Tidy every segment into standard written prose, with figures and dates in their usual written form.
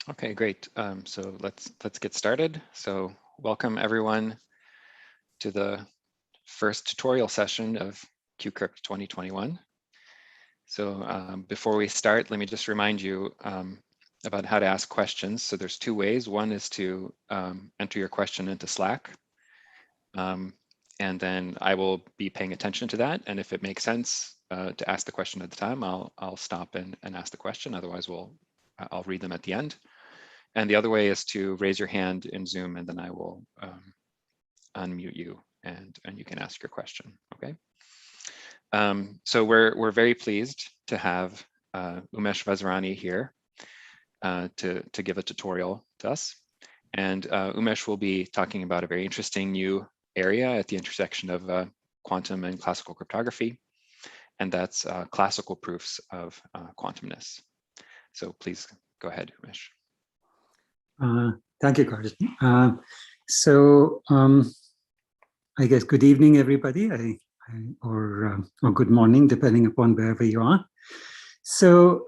Okay, great. So let's get started. So welcome everyone to the first tutorial session of QCrypt 2021. So before we start, let me just remind you about how to ask questions. So there's two ways. One is to enter your question into Slack. And then I will be paying attention to that. And if it makes sense to ask the question at the time, I'll stop and ask the question. Otherwise, I'll read them at the end. And the other way is to raise your hand in Zoom, and then I will unmute you, and you can ask your question. Okay. So we're very pleased to have Umesh Vazirani here to give a tutorial to us. And Umesh will be talking about a very interesting new area at the intersection of quantum and classical cryptography, and that's classical proofs of quantumness. So please go ahead, Umesh. Thank you, Carson. I guess good evening, everybody, or good morning, depending upon wherever you are. So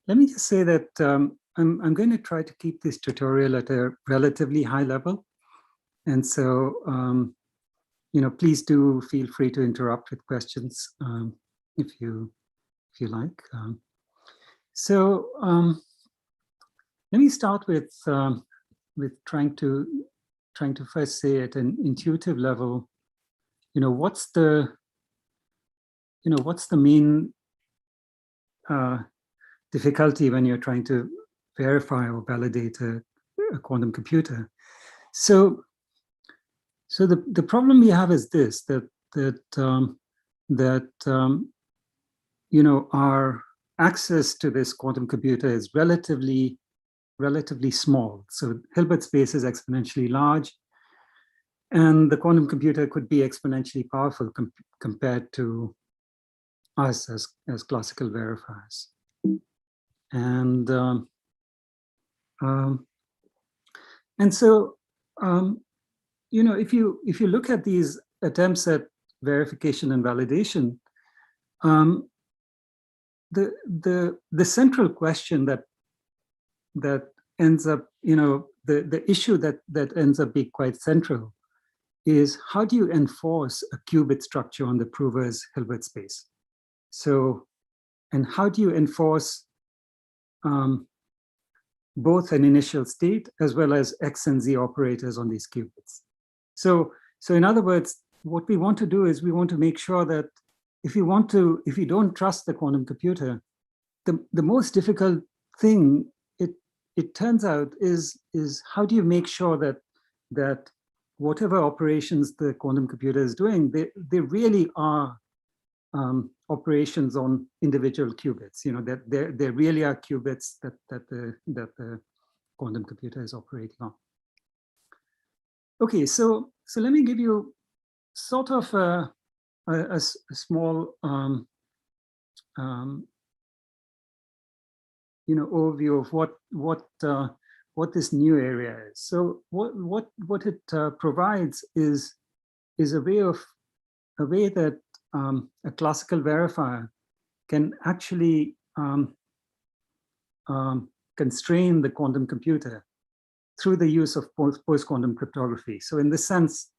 let me just say that I'm going to try to keep this tutorial at a relatively high level. And so, please do feel free to interrupt with questions if you like. Let me start with trying to first say at an intuitive level, what's the main difficulty when you're trying to verify or validate a quantum computer. So the problem we have is this, our access to this quantum computer is relatively small. So Hilbert space is exponentially large, and the quantum computer could be exponentially powerful compared to us as classical verifiers. And so if you look at these attempts at verification and validation, the central question that ends up, the issue that ends up being quite central is, how do you enforce a qubit structure on the prover's Hilbert space? So, and how do you enforce both an initial state as well as X and Z operators on these qubits? So in other words, what we want to do is we want to make sure that if you don't trust the quantum computer, the most difficult thing it turns out is how do you make sure that whatever operations the quantum computer is doing, they really are operations on individual qubits. That there really are qubits that the quantum computer is operating on. Okay, so let me give you sort of a small overview of what this new area is. So what it provides is a way that a classical verifier can actually constrain the quantum computer through the use of post-quantum cryptography. So in this sense,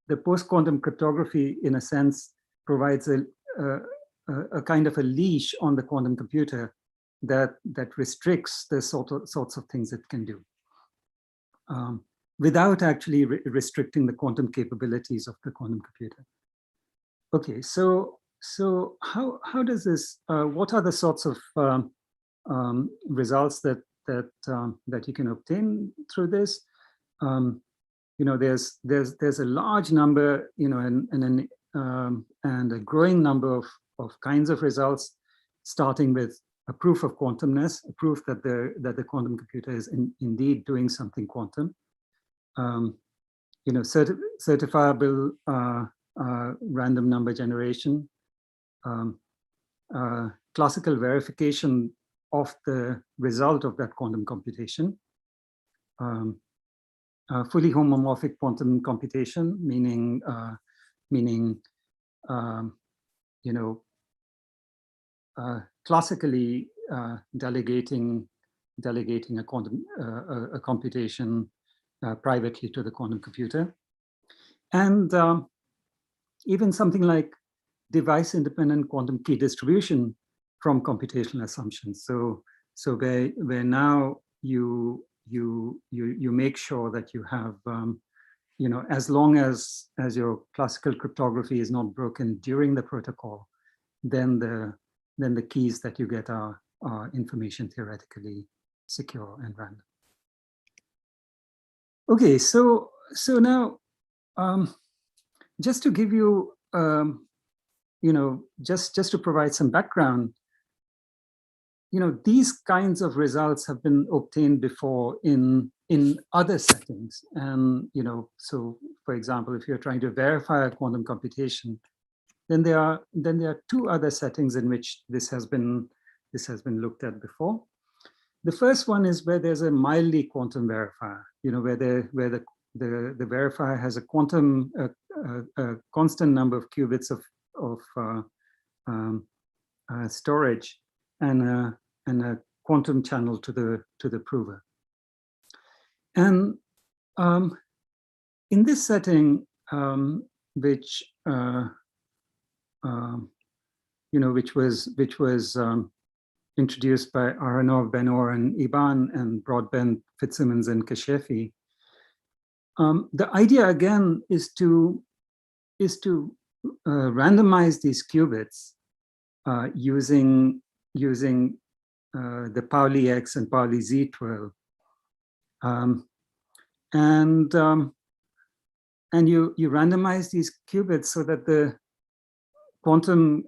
the post-quantum cryptography, in a sense, provides a kind of a leash on the quantum computer that restricts the sorts of things it can do, without actually restricting the quantum capabilities of the quantum computer. Okay, so how does this? What are the sorts of results that you can obtain through this? There's a large number, and a growing number of kinds of results, starting with a proof of quantumness, a proof that the quantum computer is indeed doing something quantum. Certifiable random number generation, classical verification of the result of that quantum computation, fully homomorphic quantum computation, meaning classically delegating delegating a computation privately to the quantum computer. And even something like device-independent quantum key distribution from computational assumptions. So where now you make sure that you have, as long as your classical cryptography is not broken during the protocol, then the keys that you get are information theoretically secure and random. Okay, so now just to give you, just to provide some background, these kinds of results have been obtained before in other settings. And, so for example, if you're trying to verify a quantum computation, then there are two other settings in which this has been looked at before. The first one is where there's a mildly quantum verifier, where the verifier has a quantum, a constant number of qubits of storage and a quantum channel to the prover. And in this setting, which was introduced by Aharonov, Ben-Or, and Iban, and Broadbent, Fitzsimmons, and Kashefi. The idea again is to randomize these qubits using the Pauli X and Pauli Z 12, and you randomize these qubits so that the quantum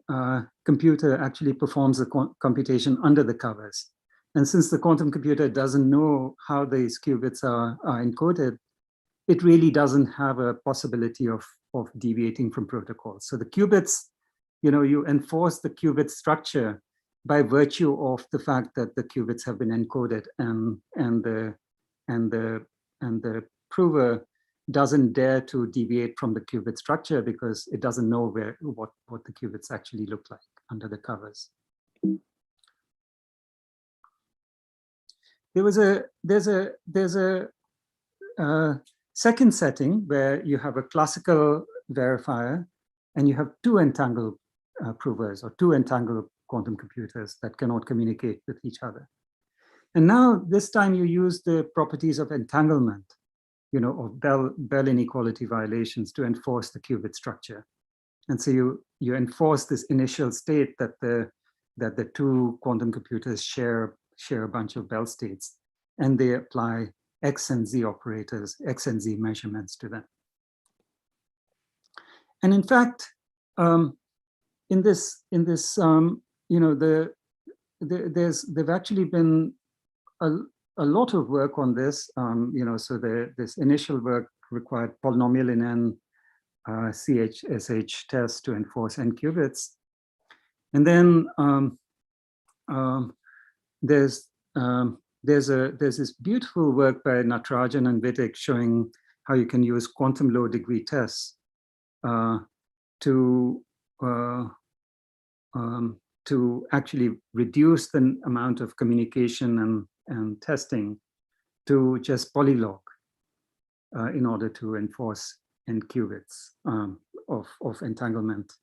computer actually performs the computation under the covers. And since the quantum computer doesn't know how these qubits are encoded, it really doesn't have a possibility of deviating from protocol. So the qubits, you enforce the qubit structure by virtue of the fact that the qubits have been encoded, and the prover doesn't dare to deviate from the qubit structure because it doesn't know what the qubits actually look like under the covers. There's a second setting where you have a classical verifier and you have two entangled provers, or two entangled quantum computers that cannot communicate with each other. And now this time you use the properties of entanglement, of Bell inequality violations to enforce the qubit structure. And so you enforce this initial state that the two quantum computers share a bunch of Bell states, and they apply X and Z operators, X and Z measurements to them. And in fact, there's actually been a lot of work on this. So this initial work required polynomial in N CH/SH tests to enforce N qubits. And then there's this beautiful work by Natarajan and Wittig showing how you can use quantum low degree tests to actually reduce the amount of communication and testing to just polylog in order to enforce N qubits of entanglement.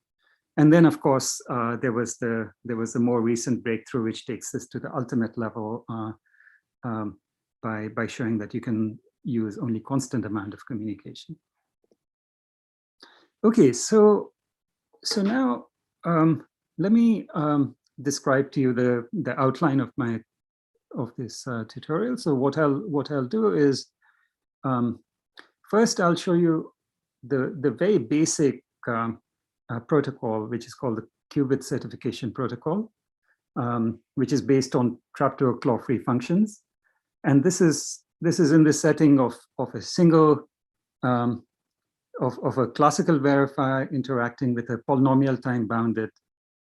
And then, of course, there was the more recent breakthrough, which takes this to the ultimate level by showing that you can use only constant amount of communication. Okay, so now let me describe to you the outline of this tutorial. So what I'll do is first I'll show you the very basic protocol, which is called the Qubit certification protocol, which is based on trapdoor claw-free functions. And this is in the setting of a single of a classical verifier interacting with a polynomial time-bounded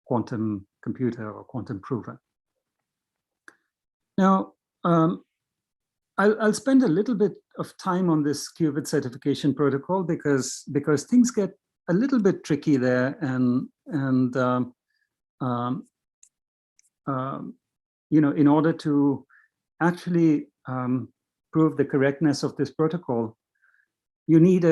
quantum computer or quantum prover. Now, I'll spend a little bit of time on this Qubit certification protocol because things get a little bit tricky there, and in order to actually prove the correctness of this protocol, you need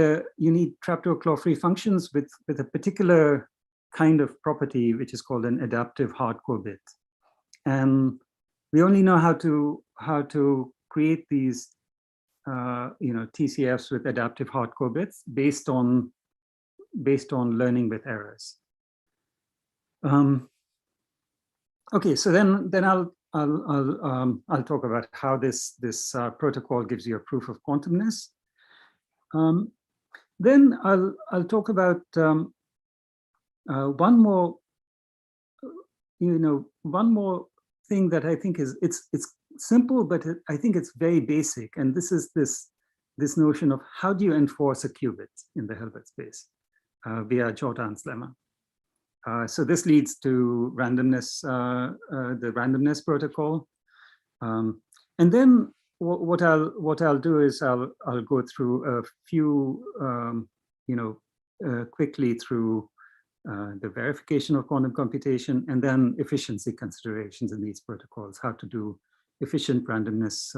trapdoor claw-free functions with a particular kind of property, which is called an adaptive hardcore bit. And we only know how to create these TCFs with adaptive hardcore bits based on learning with errors. Okay, so then I'll talk about how this protocol gives you a proof of quantumness. Then I'll talk about one more thing that I think is it's simple, but I think it's very basic, and this is this notion of how do you enforce a qubit in the Hilbert space via Jordan's lemma. So this leads to randomness, the randomness protocol, and then what I'll do is I'll go through a few quickly through the verification of quantum computation, and then efficiency considerations in these protocols, how to do efficient randomness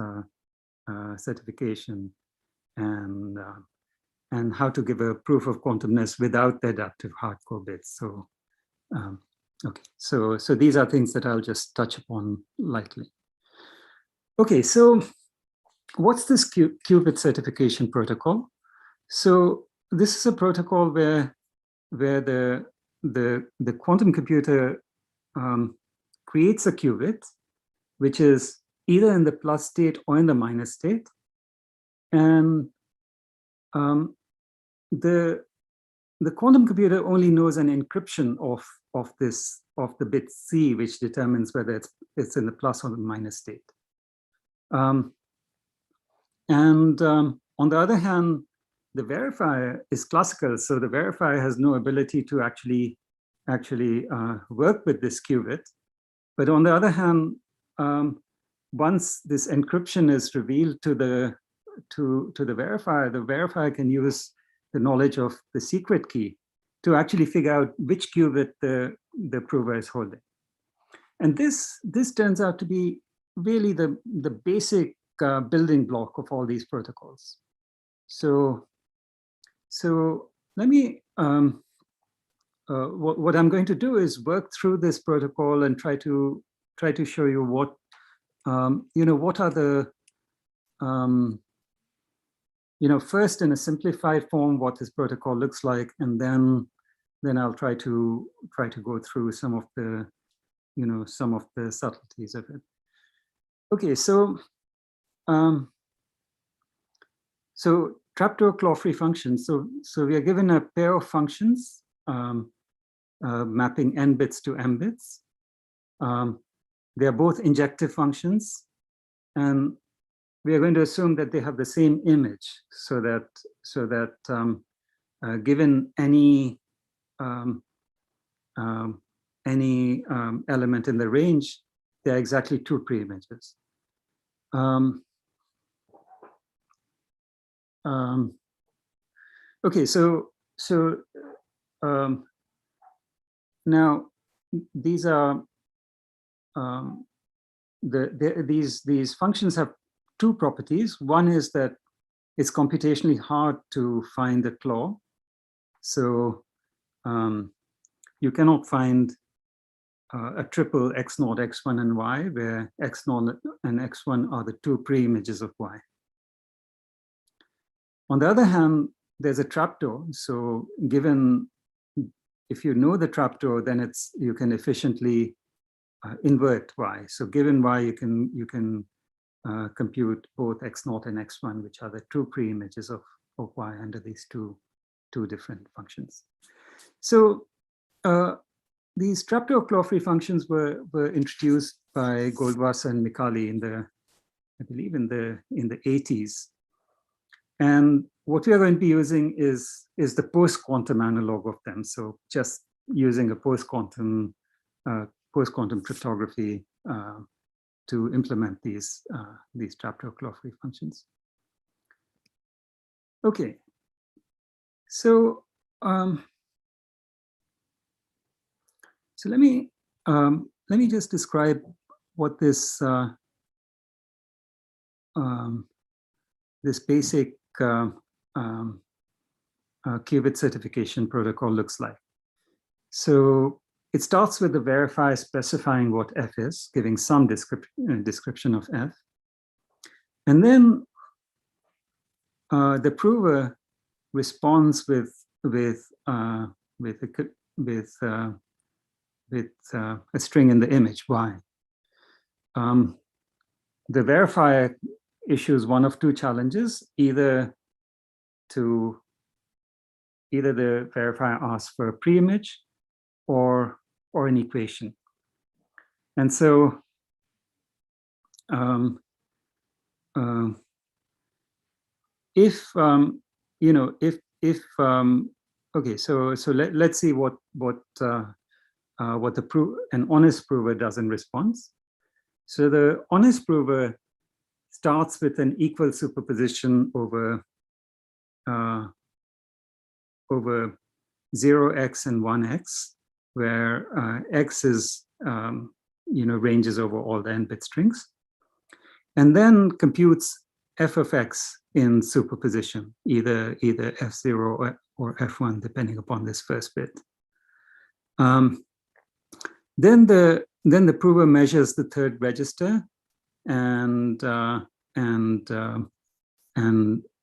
certification, and how to give a proof of quantumness without the adaptive hardcore bits. So okay, so these are things that I'll just touch upon lightly. Okay, so what's this qubit certification protocol? So this is a protocol where the quantum computer creates a qubit, which is either in the plus state or in the minus state, and the quantum computer only knows an encryption of the bit C, which determines whether it's in the plus or the minus state. On the other hand, the verifier is classical, so the verifier has no ability to actually work with this qubit. But on the other hand, once this encryption is revealed to the verifier can use the knowledge of the secret key to actually figure out which qubit the prover is holding. And this turns out to be really the basic building block of all these protocols. So let me, what I'm going to do is work through this protocol and try to show you what, what are the, first in a simplified form, what this protocol looks like, and then I'll try to go through some of the, some of the subtleties of it. Okay, so trapdoor claw-free functions. So we are given a pair of functions mapping n bits to m bits. They are both injective functions, and we are going to assume that they have the same image, so that given any element in the range, they are exactly two pre-images. Okay, so now these are these functions have two properties. One is that it's computationally hard to find the claw. So you cannot find a triple x0, x1, and y, where x0 and x1 are the two pre-images of y. On the other hand, there's a trapdoor. So given, if you know the trapdoor, then you can efficiently invert y. So given y, you can compute both x0 and x1, which are the two pre-images of y under these two different functions. So these trapdoor claw-free functions were introduced by Goldwasser and Micali I believe in the 80s. And what we are going to be using is the post-quantum analog of them. So just using a post-quantum cryptography to implement these trapdoor claw-free functions. Okay, so let me just describe what this this basic qubit certification protocol looks like. So it starts with the verifier specifying what F is, giving some description of F. And then the prover responds with a string in the image, Y. The verifier issues one of two challenges, either the verifier asks for a pre-image or an equation. And so okay, so let's see what an honest prover does in response. So the honest prover starts with an equal superposition over 0x and 1x, where x is ranges over all the n-bit strings, and then computes f of x in superposition, either f0 or f1, depending upon this first bit. Then the prover measures the third register and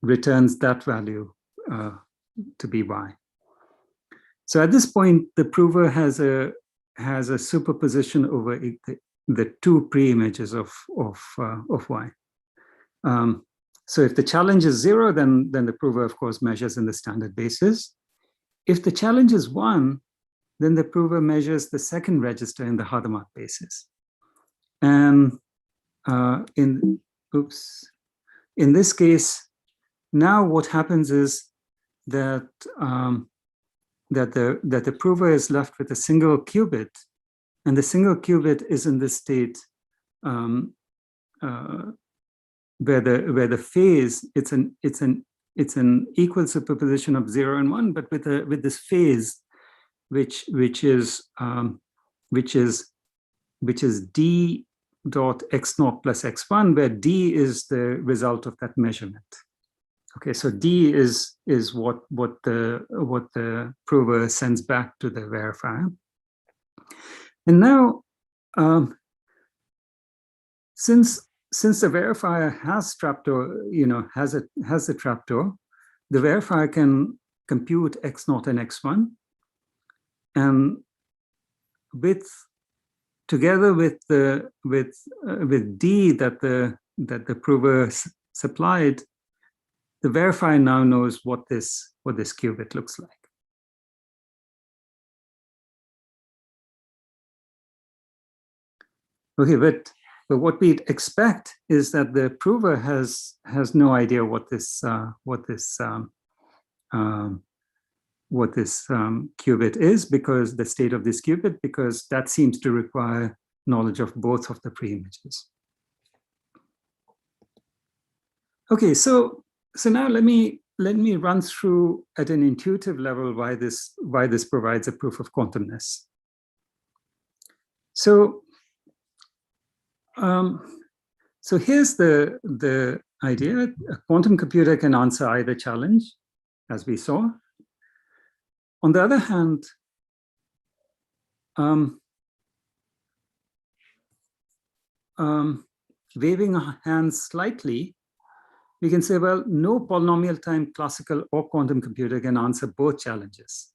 returns that value to be y. So at this point, the prover has a superposition over the two pre-images of y. So if the challenge is 0, then the prover, of course, measures in the standard basis. If the challenge is 1, then the prover measures the second register in the Hadamard basis. And in this case, now what happens is that the prover is left with a single qubit, and the single qubit is in the state where the phase, it's an equal superposition of 0 and 1, but with this phase which is d dot x naught plus x1, where d is the result of that measurement. Okay, so d is what the prover sends back to the verifier. And now, since the verifier has trapdoor, has the trapdoor, the verifier can compute x naught and x1, and together with d that the prover supplied, the verifier now knows what this qubit looks like. Okay, but what we expect is that the prover has no idea what this qubit is, because the state of this qubit, because that seems to require knowledge of both of the pre-images. Okay, so now let me run through at an intuitive level why this provides a proof of quantumness. So here's the idea. A quantum computer can answer either challenge, as we saw. On the other hand, waving our hands slightly, we can say, well, no polynomial time classical or quantum computer can answer both challenges.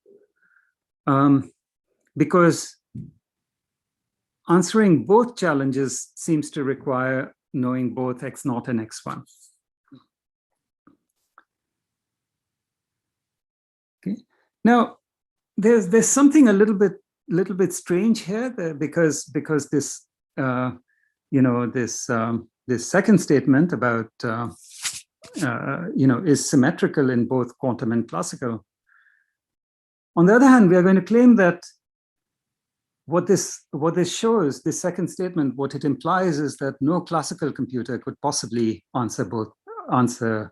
Because answering both challenges seems to require knowing both x0 and x1. Okay. Now, there's something a little bit strange here, because this this second statement about is symmetrical in both quantum and classical. On the other hand, we are going to claim that what this shows, this second statement, what it implies is that no classical computer could possibly answer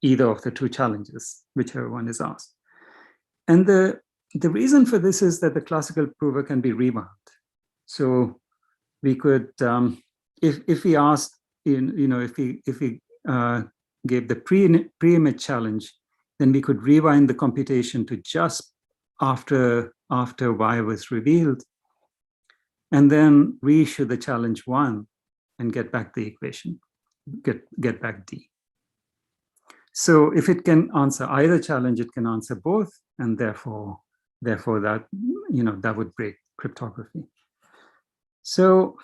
either of the two challenges, whichever one is asked. And the reason for this is that the classical prover can be rewound. So we could, if we asked if we gave the pre-image challenge, then we could rewind the computation to just after Y was revealed, and then reissue the challenge 1 and get back the equation, get back D. So if it can answer either challenge, it can answer both, and therefore that that would break cryptography. So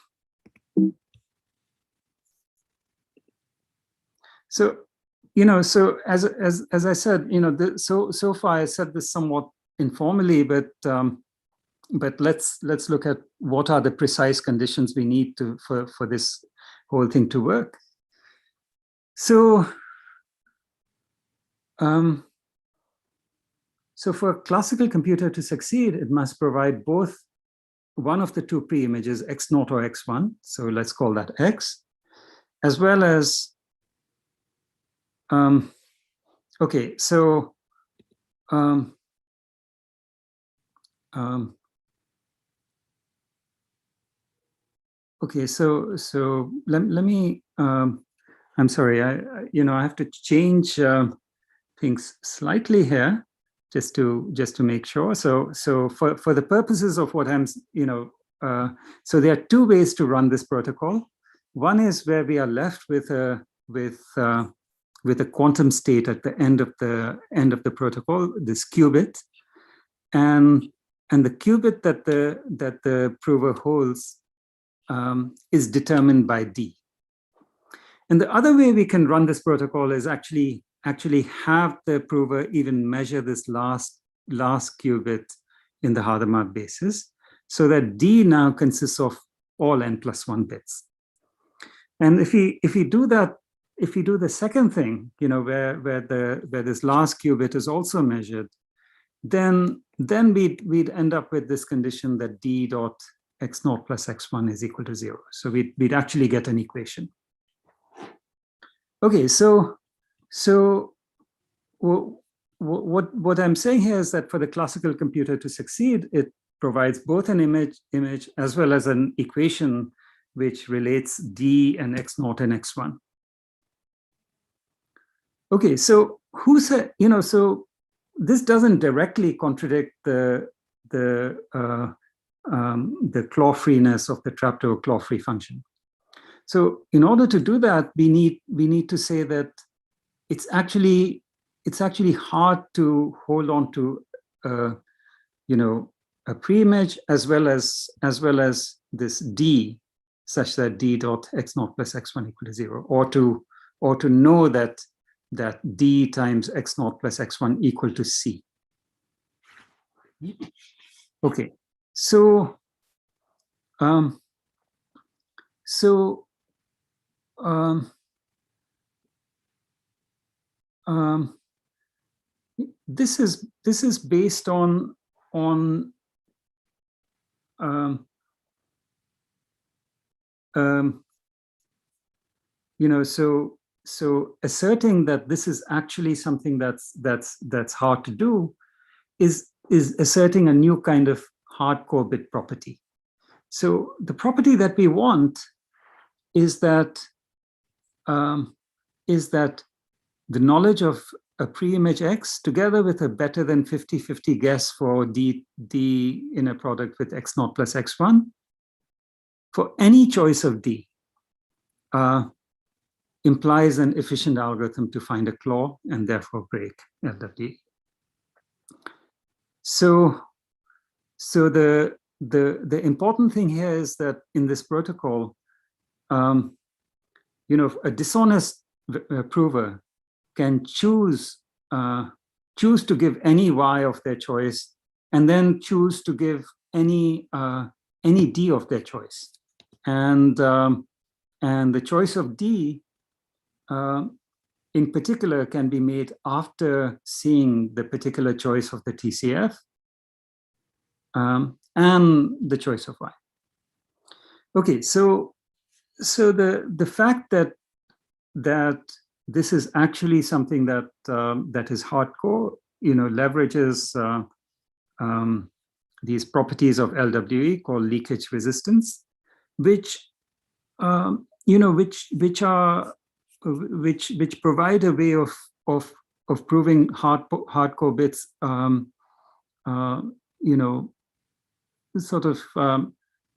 as I said, so far I said this somewhat informally, but let's look at what are the precise conditions we need for this whole thing to work. So so for a classical computer to succeed, it must provide both one of the two pre-images, x0 or x1, so let's call that x, as well as okay, so okay, so let me I'm sorry, I have to change things slightly here just to make sure. So for the purposes of what I'm so there are two ways to run this protocol. One is where we are left with a quantum state at the end of the protocol, this qubit, and the qubit that the prover holds is determined by D. And the other way we can run this protocol is actually have the prover even measure this last qubit in the Hadamard basis, so that D now consists of all n+1 bits. And if we do that, if we do the second thing, where this last qubit is also measured, then we'd end up with this condition that D dot x0 plus x1 is equal to 0. So we'd actually get an equation. Okay, so what I'm saying here is that for the classical computer to succeed, it provides both an image as well as an equation which relates D and x0 and x1. Okay, so who said, so this doesn't directly contradict the claw-freeness of the trapdoor claw-free function. So in order to do that, we need to say that it's actually hard to hold on to a pre-image as well as this D, such that D dot x0 plus x1 equal to 0, or to know that D times x0 plus x1 equal to C. Okay, so this is based on so asserting that this is actually something that's hard to do is asserting a new kind of hardcore bit property. So the property that we want is that the knowledge of a pre-image X together with a better than 50-50 guess for D inner product with x0 plus x1 for any choice of D implies an efficient algorithm to find a claw and therefore break LWE. So the important thing here is that in this protocol, a dishonest prover can choose to give any Y of their choice, and then choose to give any D of their choice, and the choice of D in particular can be made after seeing the particular choice of the TCF and the choice of Y. Okay, so the fact that this is actually something that is hardcore, leverages these properties of LWE called leakage resistance, which which provide a way of proving hardcore bits, sort of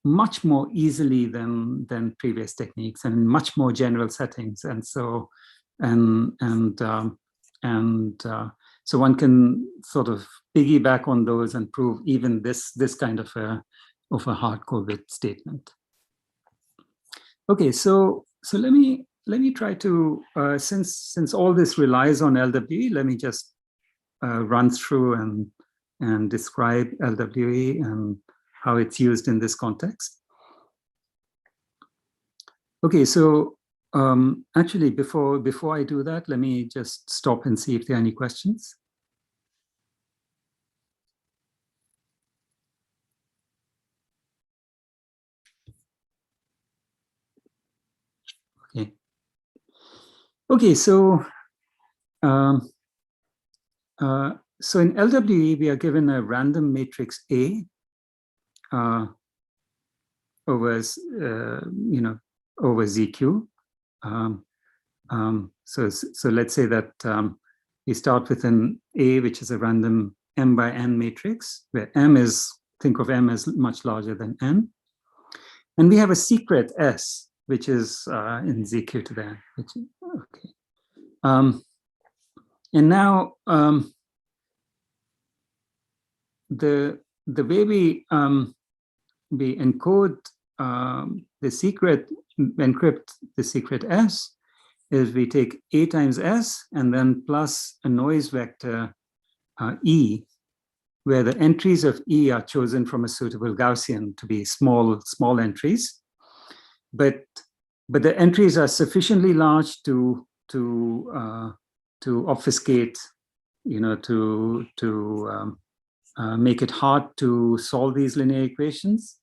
much more easily than previous techniques, and in much more general settings. And so so one can sort of piggyback on those and prove even this kind of a hardcore bit statement. Okay, so let me try to since all this relies on LWE, let me just run through and describe LWE and how it's used in this context. Okay, so actually, before I do that, let me just stop and see if there are any questions. Okay. Okay, so so in LWE, we are given a random matrix A over over ZQ. So let's say that we start with an A, which is a random m by n matrix, where m is, think of m as much larger than n. And we have a secret S, which is in ZQ to the n. Okay. And now the way we encode the secret, encrypt the secret S, is we take A times S and then plus a noise vector E, where the entries of E are chosen from a suitable Gaussian to be small entries, but the entries are sufficiently large to obfuscate, to make it hard to solve these linear equations,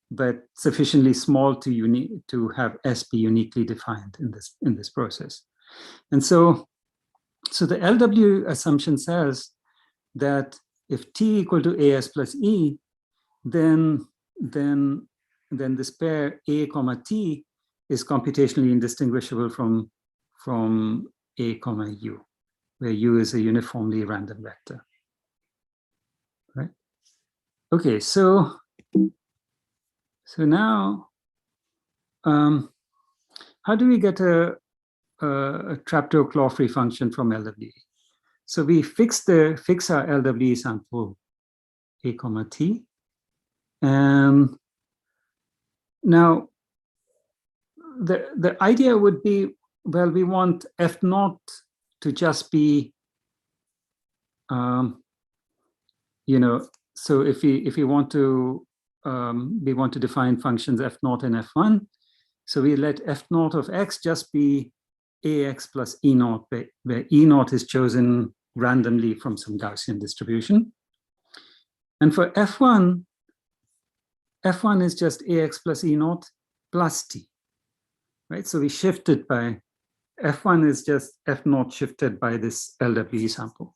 but sufficiently small to have S be uniquely defined in this process. And so the LW assumption says that if T equal to AS plus E, then this pair A comma T is computationally indistinguishable from A comma U, where U is a uniformly random vector. Right? Okay, so now, how do we get a trapdoor claw-free function from LWE? So we fix our LWE sample A comma T, and now the idea would be, well, we want F naught to just be, so if we want to define functions F naught and F1, so we let F naught of X just be AX plus E naught, where E naught is chosen randomly from some Gaussian distribution. And for F1 is just AX plus E naught plus T, right? So we shifted by, F1 is just F naught shifted by this LWE sample.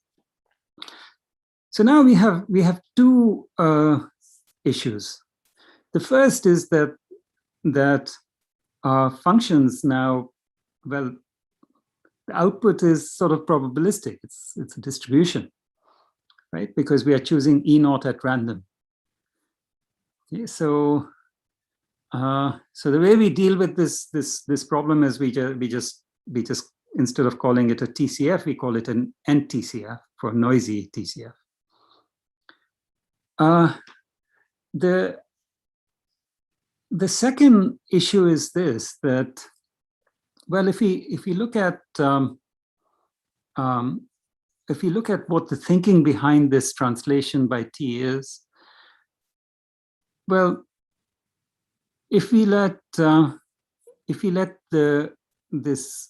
So now we have two issues. The first is that our functions now, well, the output is sort of probabilistic. It's a distribution, right? Because we are choosing E naught at random. Okay, so the way we deal with this problem is we just instead of calling it a TCF, we call it an NTCF for noisy TCF. The second issue is this, that, well, if we look at what the thinking behind this translation by T is, well, if we let this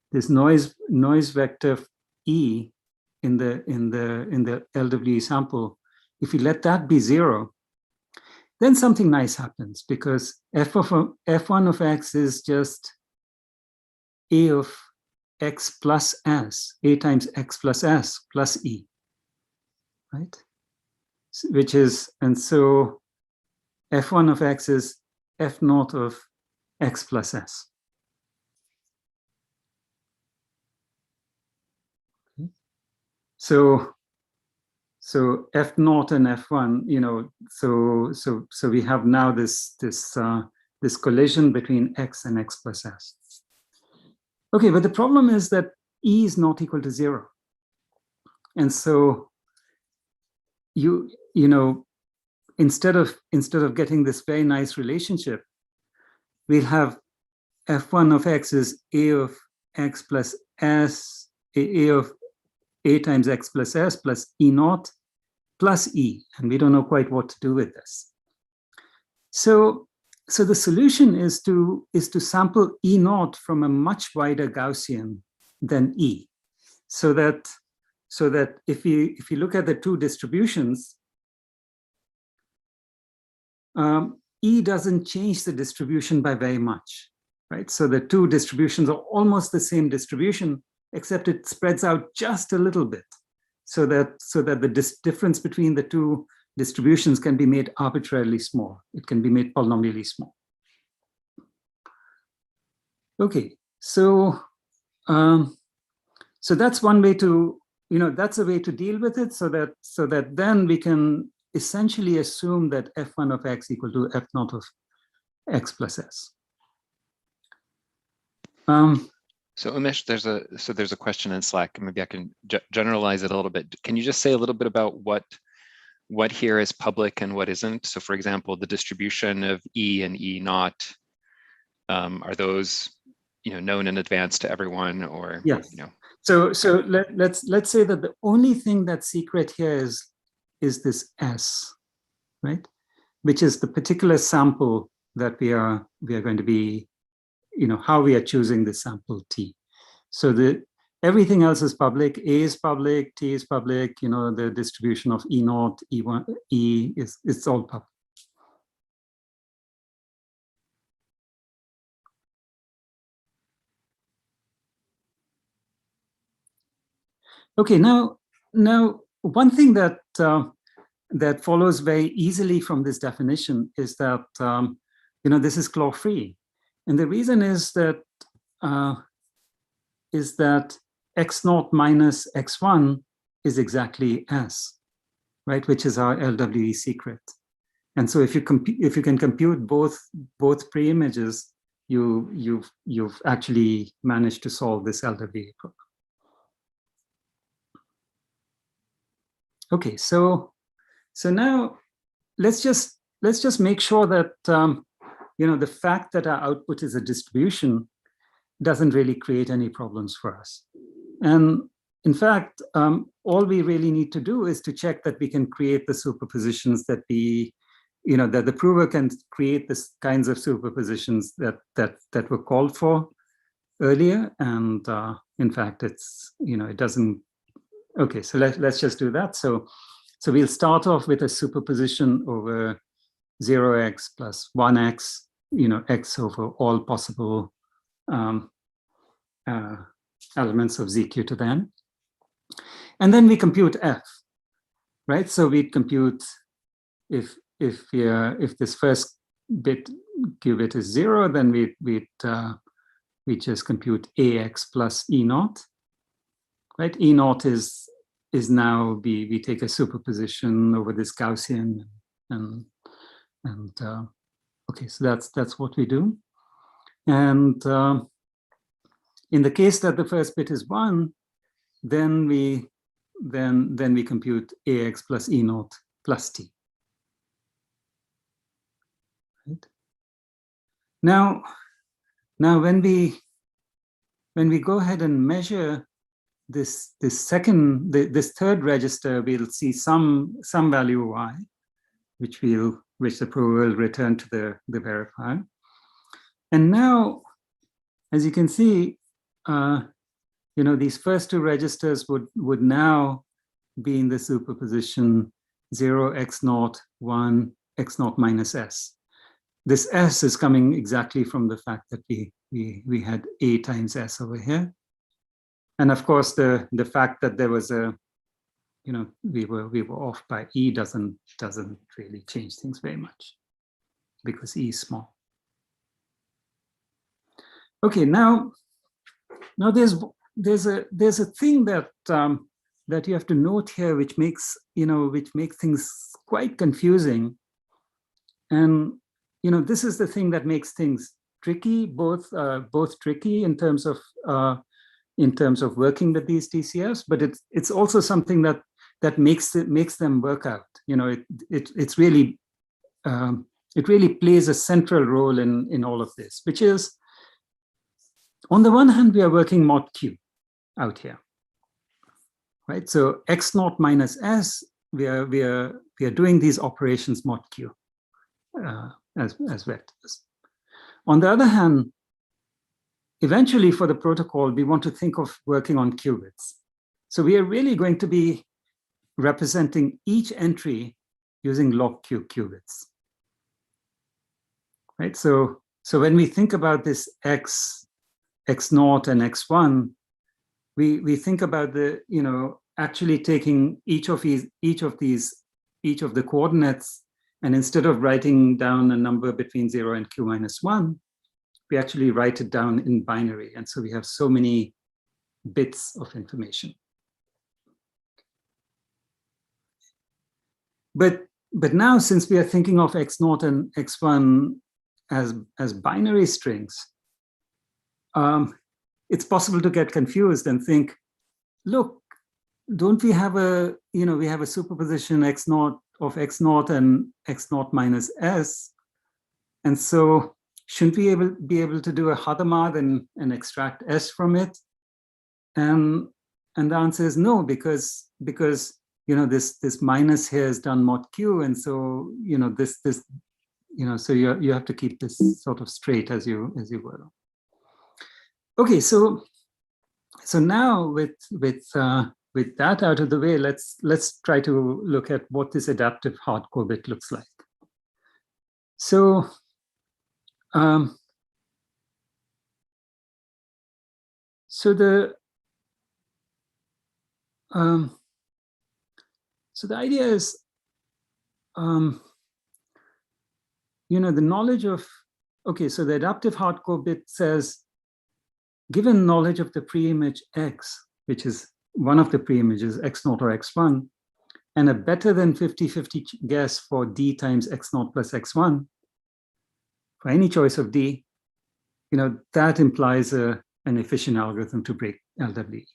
noise vector E in the LWE sample, if we let that be 0, then something nice happens, because F1 of X is just A of X plus S, A times X plus S plus E, right? Which is, and so F1 of X is F naught of x plus s. So f naught and f1, so we have now this collision between x and x plus s. Okay, but the problem is that E is not equal to 0. And so instead of getting this very nice relationship, we'll have f1 of x is a of x plus s, a of a times x plus s plus e naught plus e, and we don't know quite what to do with this. So the solution is to sample e naught from a much wider Gaussian than e, so that if you look at the two distributions, E doesn't change the distribution by very much, right? So the two distributions are almost the same distribution, except it spreads out just a little bit, so that the difference between the two distributions can be made arbitrarily small. It can be made polynomially small. Okay, so that's one way to, that's a way to deal with it, so that then we can essentially assume that f1 of x equal to f naught of x plus s. So Umesh, there's a question in Slack. Maybe I can generalize it a little bit. Can you just say a little bit about what here is public and what isn't? So for example, the distribution of E and E naught, are those known in advance to everyone, or yes? So let's say that the only thing that's secret here is this S, right? Which is the particular sample that we are going to be, how we are choosing the sample T. So everything else is public. A is public, T is public, the distribution of E naught, E1, E it's all public. Okay, now one thing that that follows very easily from this definition is that this is claw-free, and the reason is that x naught minus x1 is exactly S, right? Which is our LWE secret. And so if you can compute both pre-images, you've actually managed to solve this LWE problem. Okay, so now let's just make sure that the fact that our output is a distribution doesn't really create any problems for us. And in fact, all we really need to do is to check that we can create the superpositions that that the prover can create the kinds of superpositions that were called for earlier. And in fact, it's it doesn't. Okay, so let's just do that. So we'll start off with a superposition over 0x plus 1x, x over all possible elements of zq to the n. And then we compute f, right? So we compute if this first bit qubit is 0, then we just compute ax plus e naught. Right, E naught is now we take a superposition over this Gaussian, and okay, so that's what we do. And in the case that the first bit is 1, then we compute ax plus e naught plus t. Right. Now when we go ahead and measure this third register, we'll see some value y, which the prover will return to the verifier. And now, as you can see, these first two registers would now be in the superposition 0 x naught 1 x naught minus s. This s is coming exactly from the fact that we had a times s over here. And of course, the fact that there was we were off by e doesn't really change things very much, because e is small. Okay, now there's a thing that that you have to note here, which makes things quite confusing. And this is the thing that makes things tricky, both tricky in terms of working with these TCFs, but it's also something that makes them work out. It really plays a central role in all of this, which is, on the one hand, we are working mod Q out here, right? So x naught minus s, we are doing these operations mod Q as vectors. On the other hand, eventually for the protocol, we want to think of working on qubits. So we are really going to be representing each entry using log Q qubits, right? So when we think about this x naught and x1, we think about actually taking each of the coordinates, and instead of writing down a number between 0 and q minus 1, we actually write it down in binary. And so we have so many bits of information. But now, since we are thinking of x0 and x1 as binary strings, it's possible to get confused and think, look, don't we have a superposition x0 of x0 and x0 minus s, and so shouldn't we be able to do a Hadamard and extract s from it? And the answer is no, because this minus here is done mod q, and so so you have to keep this sort of straight as you will. Okay, so now with that out of the way, let's try to look at what this adaptive hardcore bit looks like. So the idea is, the knowledge of, okay, so the adaptive hardcore bit says, given knowledge of the pre-image x, which is one of the pre-images, x0 or x1, and a better than 50-50 guess for d times x0 plus x1, for any choice of d, that implies an efficient algorithm to break LWE.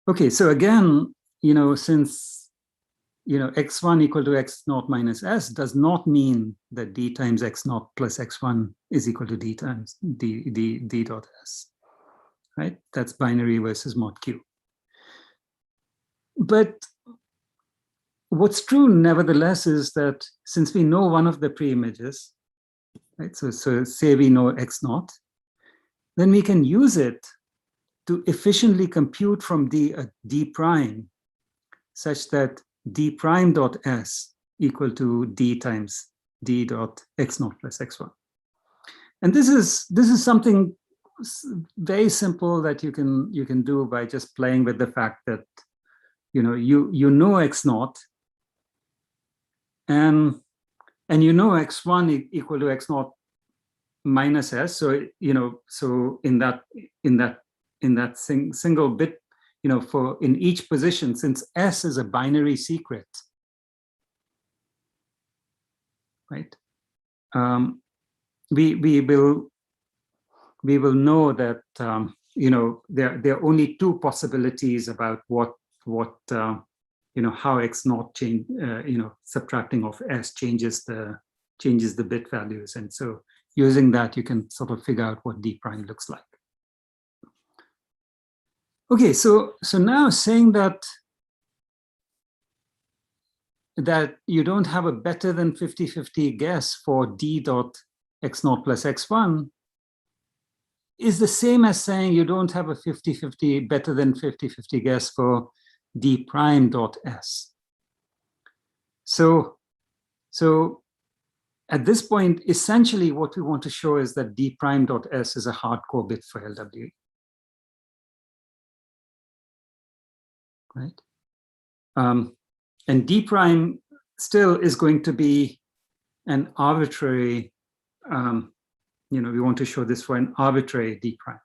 Okay, so again, since x1 equal to x0 minus s does not mean that d times x0 plus x1 is equal to d times d dot s, right? That's binary versus mod q. But what's true, nevertheless, is that since we know one of the pre-images, right? So say we know x0, then we can use it to efficiently compute from d a d prime, such that d prime dot s equal to d times d dot x0 plus x1. And this is something very simple that you can do by just playing with the fact that you know x0, and x1 equal to x0 minus s. So so in that single bit, for in each position, since s is a binary secret, right? We will know that there are only two possibilities about what how x0 change, subtracting of s changes the bit values, and so using that you can sort of figure out what d prime looks like. Okay, so now saying that you don't have a better than 50-50 guess for d dot x0 plus x1 is the same as saying you don't have a 50-50 better than 50-50 guess for d prime dot s. So at this point, essentially what we want to show is that d prime dot s is a hardcore bit for LWE. Right? And d prime still is going to be an arbitrary we want to show this for an arbitrary D prime.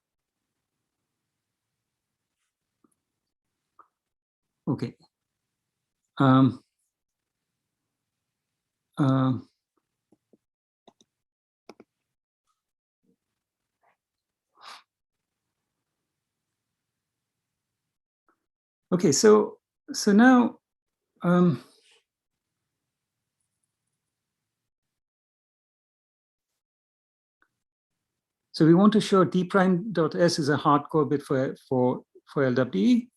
Okay. Okay, so now so we want to show D prime dot S is a hardcore bit for LWE,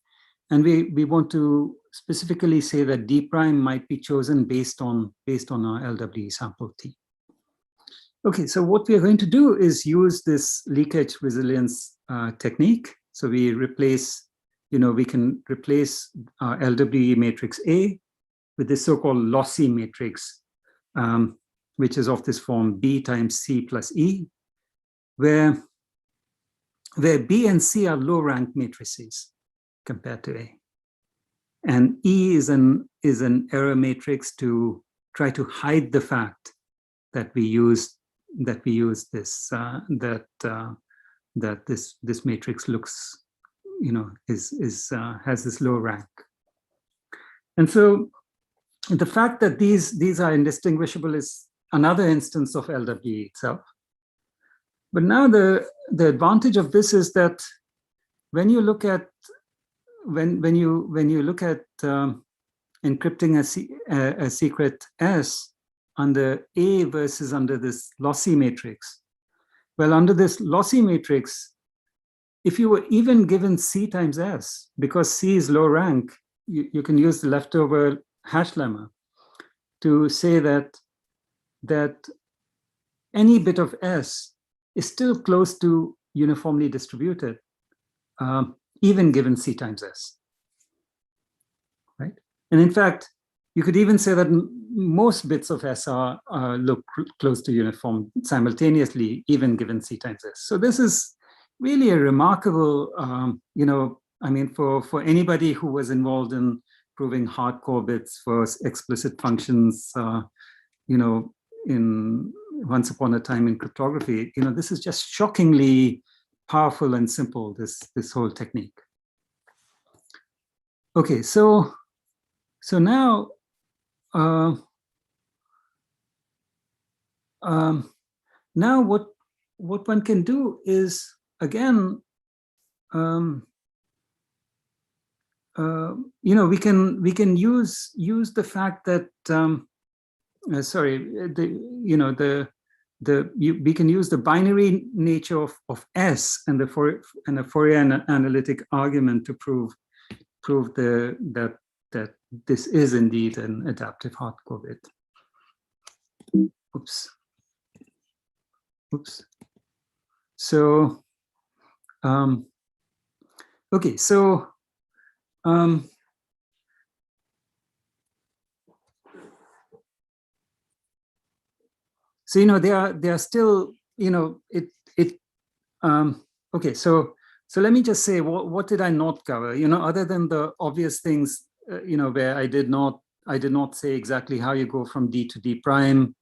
and we want to specifically say that D prime might be chosen based on our LWE sample T. Okay, so what we are going to do is use this leakage resilience technique. So we replace, we can replace our LWE matrix A with this so-called lossy matrix, which is of this form B times C plus E, where B and C are low rank matrices compared to A. And E is an error matrix to try to hide the fact that we use this that this matrix looks, has this low rank. And so the fact that these are indistinguishable is another instance of LWE itself. But now the advantage of this is that when you look at when you look at encrypting a secret S under A versus under this lossy matrix, well, under this lossy matrix, if you were even given C times S, because C is low rank, you can use the leftover hash lemma to say that any bit of S is still close to uniformly distributed, even given C times S, right? And in fact, you could even say that most bits of S look close to uniform simultaneously, even given C times S. So this is really a remarkable, I mean, for anybody who was involved in proving hardcore bits for explicit functions, in once upon a time in cryptography, this is just shockingly powerful and simple, this whole technique. Okay, so now now what one can do is, again, we can use the fact that we can use the binary nature of S and a Fourier analytic argument to prove that this is indeed an adaptive hardcore bit. Oops. So, okay, so they are still, okay, so let me just say, what did I not cover? Other than the obvious things, where I did not say exactly how you go from D to D prime,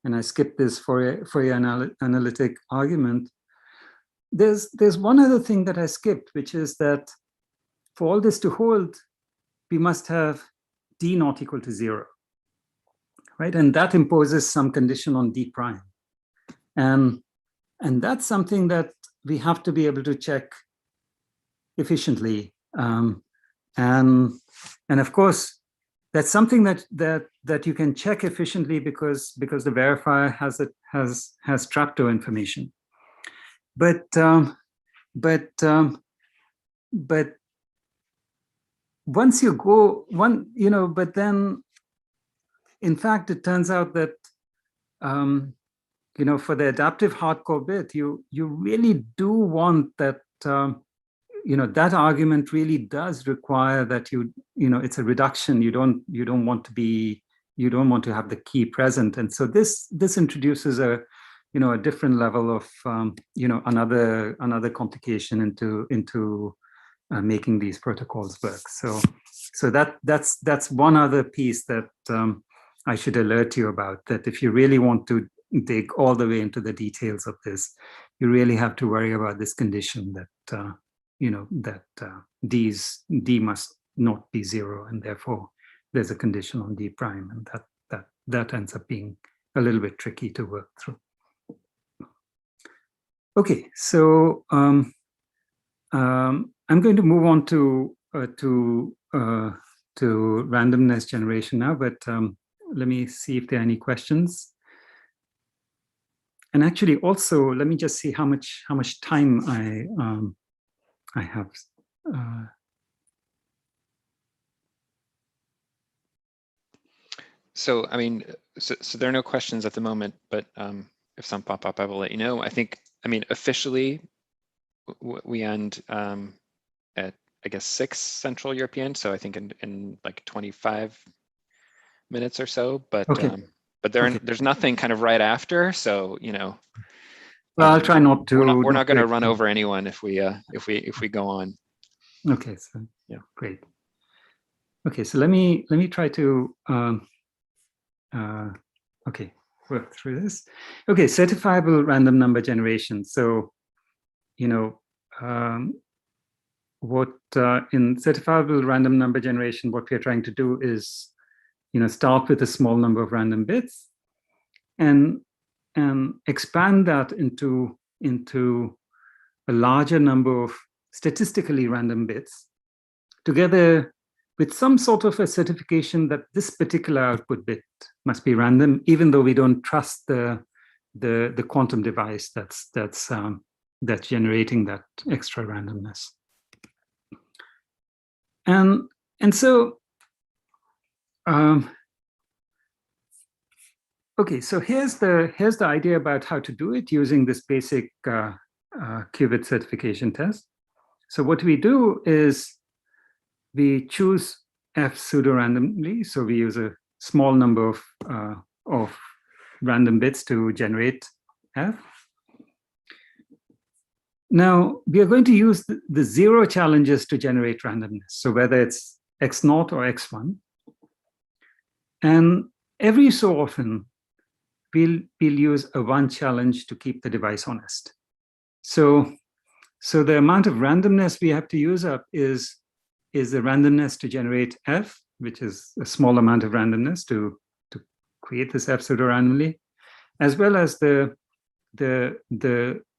and I skipped this Fourier analytic argument. There's one other thing that I skipped, which is that for all this to hold, we must have D not equal to 0. Right, and that imposes some condition on D prime, and that's something that we have to be able to check efficiently, and of course that's something that you can check efficiently because the verifier has trapdoor information, but once you go but then. In fact, it turns out that, for the adaptive hardcore bit, you really do want that, that argument really does require that it's a reduction. You don't want to have the key present, and so this introduces a different level of another complication into making these protocols work. So that's one other piece that. I should alert you about, that if you really want to dig all the way into the details of this, you really have to worry about this condition that D must not be 0, and therefore there's a condition on D prime, and that ends up being a little bit tricky to work through. Okay, so I'm going to move on to randomness generation now, but let me see if there are any questions. And actually, also, let me just see how much time I have. So, I mean, so there are no questions at the moment, but if some pop up, I will let you know. I think, I mean, officially, we end at, I guess, 6 Central European. So I think in like 25 minutes or so, but Okay. But there's nothing kind of right after, so well, I'll try not to. We're not going to run over anyone if we go on. Okay, so yeah, great. Okay, so let me try to okay, work through this. Okay, certifiable random number generation. So what in certifiable random number generation, what we're trying to do is start with a small number of random bits and expand that into a larger number of statistically random bits, together with some sort of a certification that this particular output bit must be random, even though we don't trust the quantum device that's generating that extra randomness. And so okay, so here's the idea about how to do it using this basic Qubit certification test. So what we do is we choose F pseudo-randomly. So we use a small number of random bits to generate F. Now, we are going to use the 0 challenges to generate randomness. So whether it's X0 or X1. And every so often, we'll use a 1 challenge to keep the device honest. So the amount of randomness we have to use up is the randomness to generate F, which is a small amount of randomness to create this F pseudo-randomly, as well as the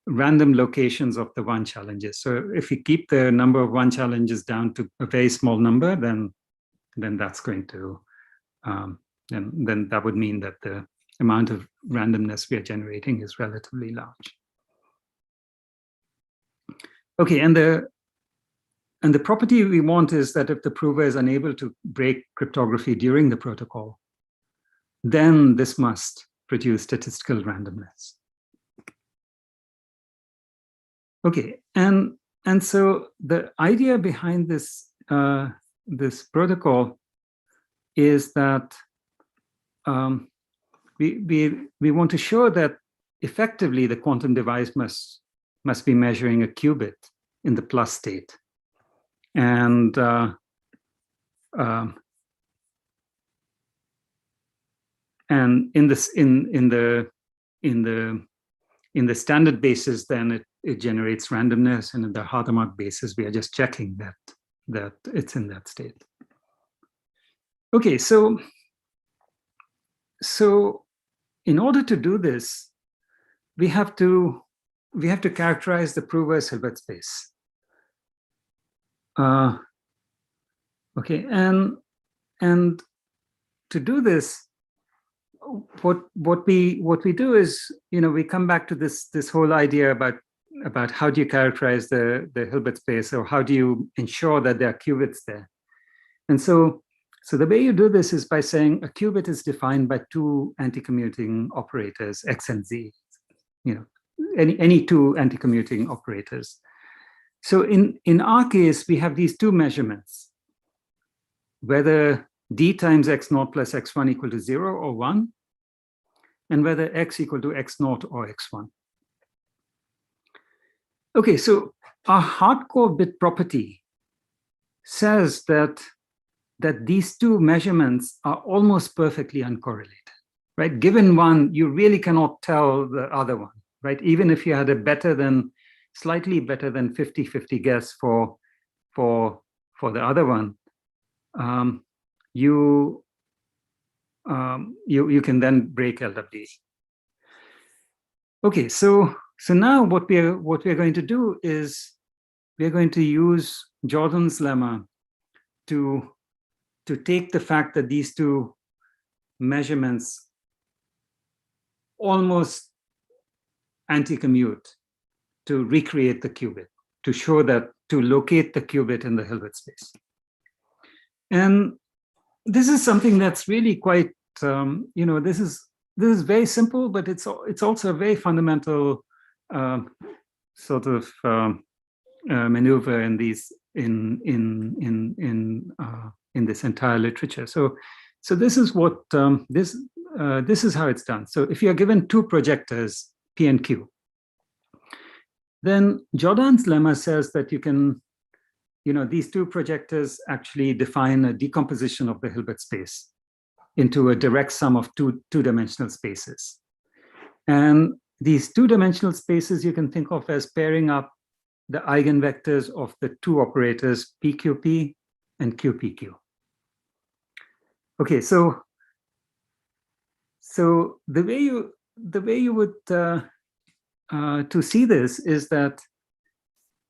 random locations of the 1 challenges. So if we keep the number of 1 challenges down to a very small number, then that's going to then that would mean that the amount of randomness we are generating is relatively large. Okay, and the property we want is that if the prover is unable to break cryptography during the protocol, then this must produce statistical randomness. Okay, and so the idea behind this this protocol is that we want to show that effectively the quantum device must be measuring a qubit in the plus state, and in the standard basis, then it generates randomness, and in the Hadamard basis, we are just checking that it's in that state. Okay, so in order to do this, we have to characterize the prover's Hilbert space. Okay, and to do this, what we do is, we come back to this whole idea about how do you characterize the Hilbert space, or how do you ensure that there are qubits there. And so the way you do this is by saying a qubit is defined by 2 anti-commuting operators, X and Z, any 2 anti-commuting operators. So in our case, we have these 2 measurements, whether D times X0 plus X1 equal to 0 or 1, and whether X equal to X0 or X1. Okay, so our hardcore bit property says that these 2 measurements are almost perfectly uncorrelated, right? Given one, you really cannot tell the other one, right? Even if you had a slightly better than 50-50 guess for the other one, you can then break LWD. Okay, so now what we're going to do is we're going to use Jordan's lemma to take the fact that these two measurements almost anti-commute to recreate the qubit, to show that, to locate the qubit in the Hilbert space. And this is something that's really quite, this is very simple, but it's also a very fundamental sort of maneuver in these in this entire literature. So this is what this is how it's done. So if you're given two projectors, P and Q, then Jordan's lemma says that you can, these two projectors actually define a decomposition of the Hilbert space into a direct sum of two-dimensional spaces. And these two-dimensional spaces you can think of as pairing up the eigenvectors of the two operators PQP and QPQ. Okay, so the way you would to see this is that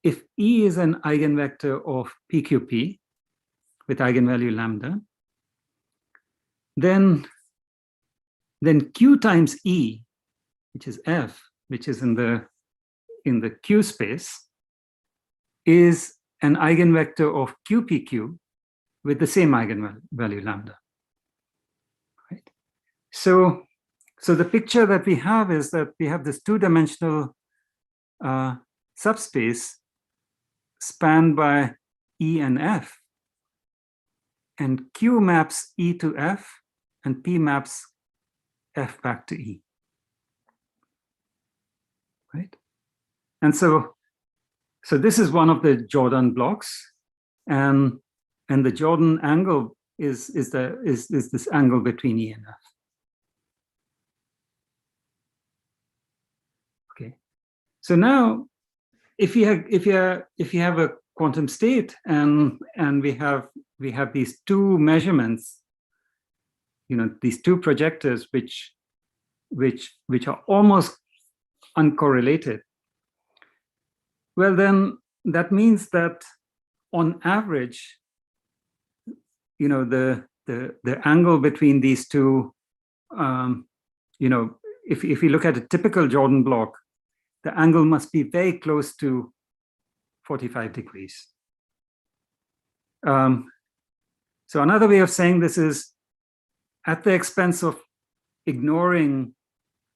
if E is an eigenvector of PQP with eigenvalue lambda, then Q times E, which is F, which is in the Q space, is an eigenvector of QPQ with the same eigenvalue lambda. Right? So the picture that we have is that we have this two-dimensional subspace spanned by E and F, and Q maps E to F, and P maps F back to E. Right? And so this is one of the Jordan blocks, and the Jordan angle is this angle between E and F. Okay, so now if you have a quantum state and we have these two measurements, these two projectors which are almost uncorrelated, well, then that means that on average, the angle between these two, if you look at a typical Jordan block, the angle must be very close to 45 degrees. So another way of saying this is, at the expense of ignoring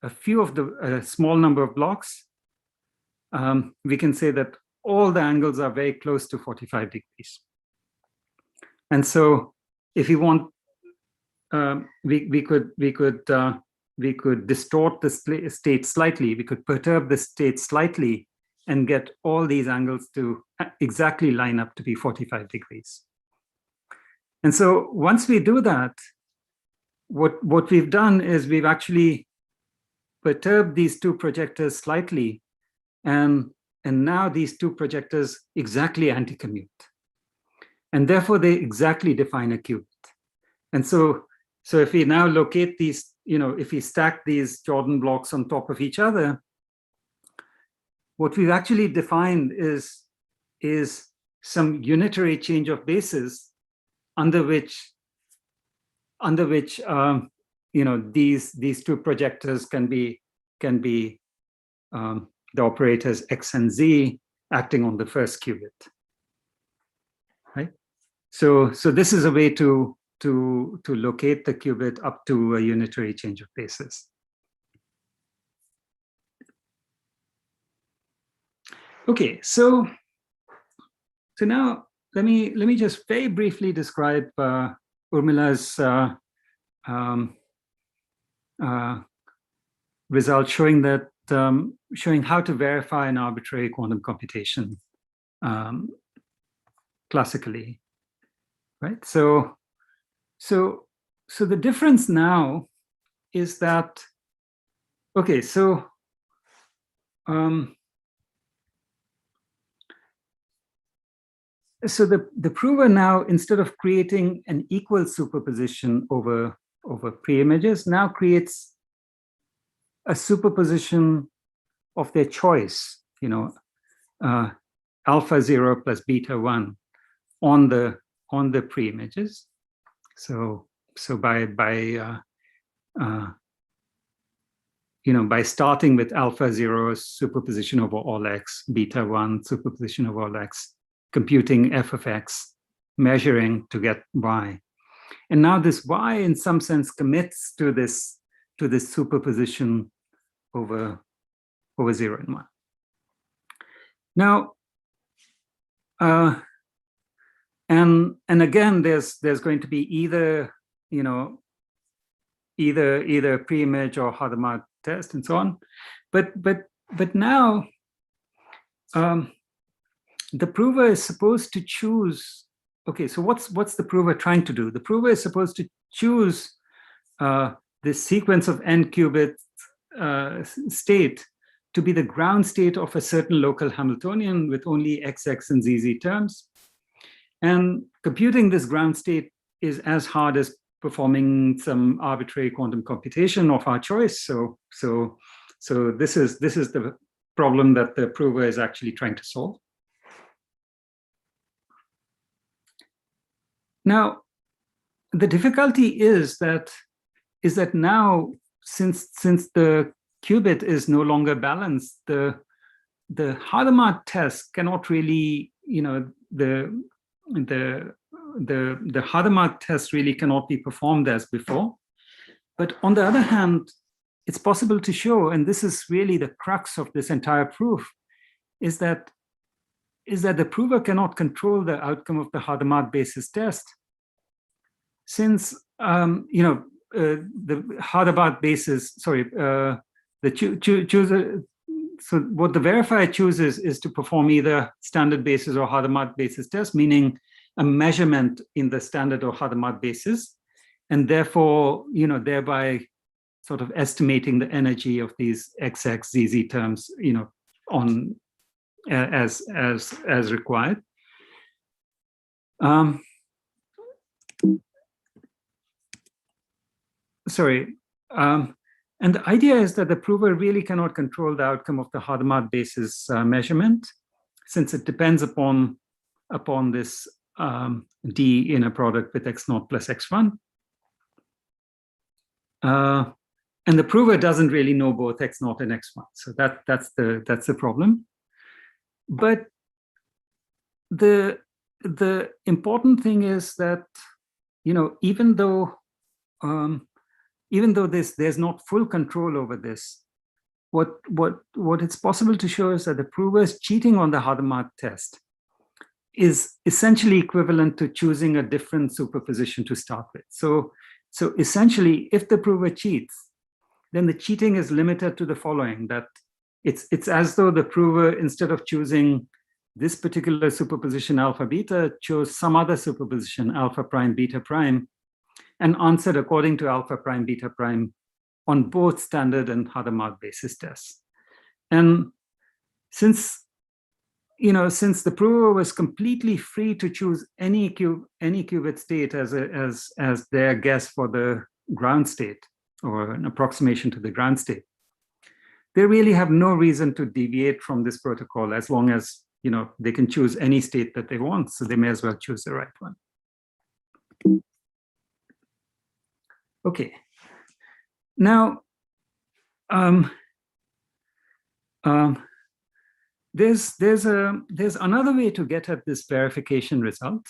a small number of blocks, we can say that all the angles are very close to 45 degrees. And so if you want, we could distort the state slightly, we could perturb the state slightly and get all these angles to exactly line up to be 45 degrees. And so once we do that, what we've done is we've actually perturbed these two projectors slightly, and now these two projectors exactly anti-commute. And therefore they exactly define a qubit. And so if we now locate these, if we stack these Jordan blocks on top of each other, what we've actually defined is some unitary change of basis under which these two projectors can be the operators X and Z acting on the first qubit. Right? So this is a way to locate the qubit up to a unitary change of basis. Okay, so now let me just very briefly describe Urmila's result showing how to verify an arbitrary quantum computation classically, right? So the difference now is that, okay, so so the prover now, instead of creating an equal superposition over pre-images, now creates a superposition of their choice, alpha 0 plus beta 1 on the pre-images. So by starting with alpha 0 superposition over all x, beta 1 superposition over all x, computing f of x, measuring to get y. And now this y in some sense commits to this superposition over 0 and 1. Now, and again, there's going to be either pre-image or Hadamard test and so on, but now the prover is supposed to choose. Okay, so what's the prover trying to do? The prover is supposed to choose this sequence of n-qubit state to be the ground state of a certain local Hamiltonian with only xx and zz terms. And computing this ground state is as hard as performing some arbitrary quantum computation of our choice. So this is the problem that the prover is actually trying to solve. Now, the difficulty is that now, since the qubit is no longer balanced, the Hadamard test cannot really, the Hadamard test really cannot be performed as before. But on the other hand, it's possible to show, and this is really the crux of this entire proof, is that the prover cannot control the outcome of the Hadamard basis test, since the Hadamard basis, the chooser. So what the verifier chooses is to perform either standard basis or Hadamard basis test, meaning a measurement in the standard or Hadamard basis, and therefore, thereby sort of estimating the energy of these xx zz terms, on as required. And the idea is that the prover really cannot control the outcome of the Hadamard basis measurement, since it depends upon this D inner product with x0 plus x1. And the prover doesn't really know both x0 and x1, so that's the problem. But the important thing is that even though there's not full control over this, what it's possible to show is that the prover's cheating on the Hadamard test is essentially equivalent to choosing a different superposition to start with. So essentially, if the prover cheats, then the cheating is limited to the following: that it's as though the prover, instead of choosing this particular superposition alpha beta, chose some other superposition alpha prime beta prime, and answered according to alpha prime beta prime on both standard and Hadamard basis tests. And since the prover was completely free to choose any qubit state as their guess for the ground state, or an approximation to the ground state, they really have no reason to deviate from this protocol, as long as they can choose any state that they want. So they may as well choose the right one. Okay. Now, there's another way to get at this verification result.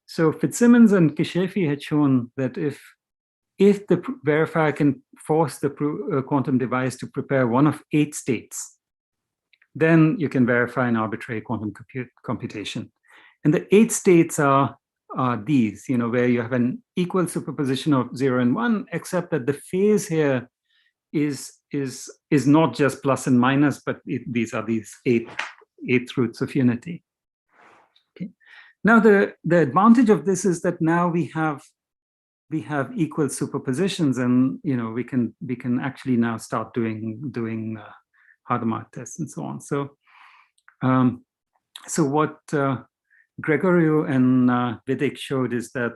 So Fitzsimmons and Kishefi had shown that if the verifier can force the quantum device to prepare one of 8 states, then you can verify an arbitrary quantum computation. And the 8 states are these, where you have an equal superposition of 0 and 1, except that the phase here is not just plus and minus, but these are these eight roots of unity. Okay. Now the advantage of this is that now we have we have equal superpositions, and we can actually now start doing Hadamard tests and so on. So so what Gregorio and Vidic showed is that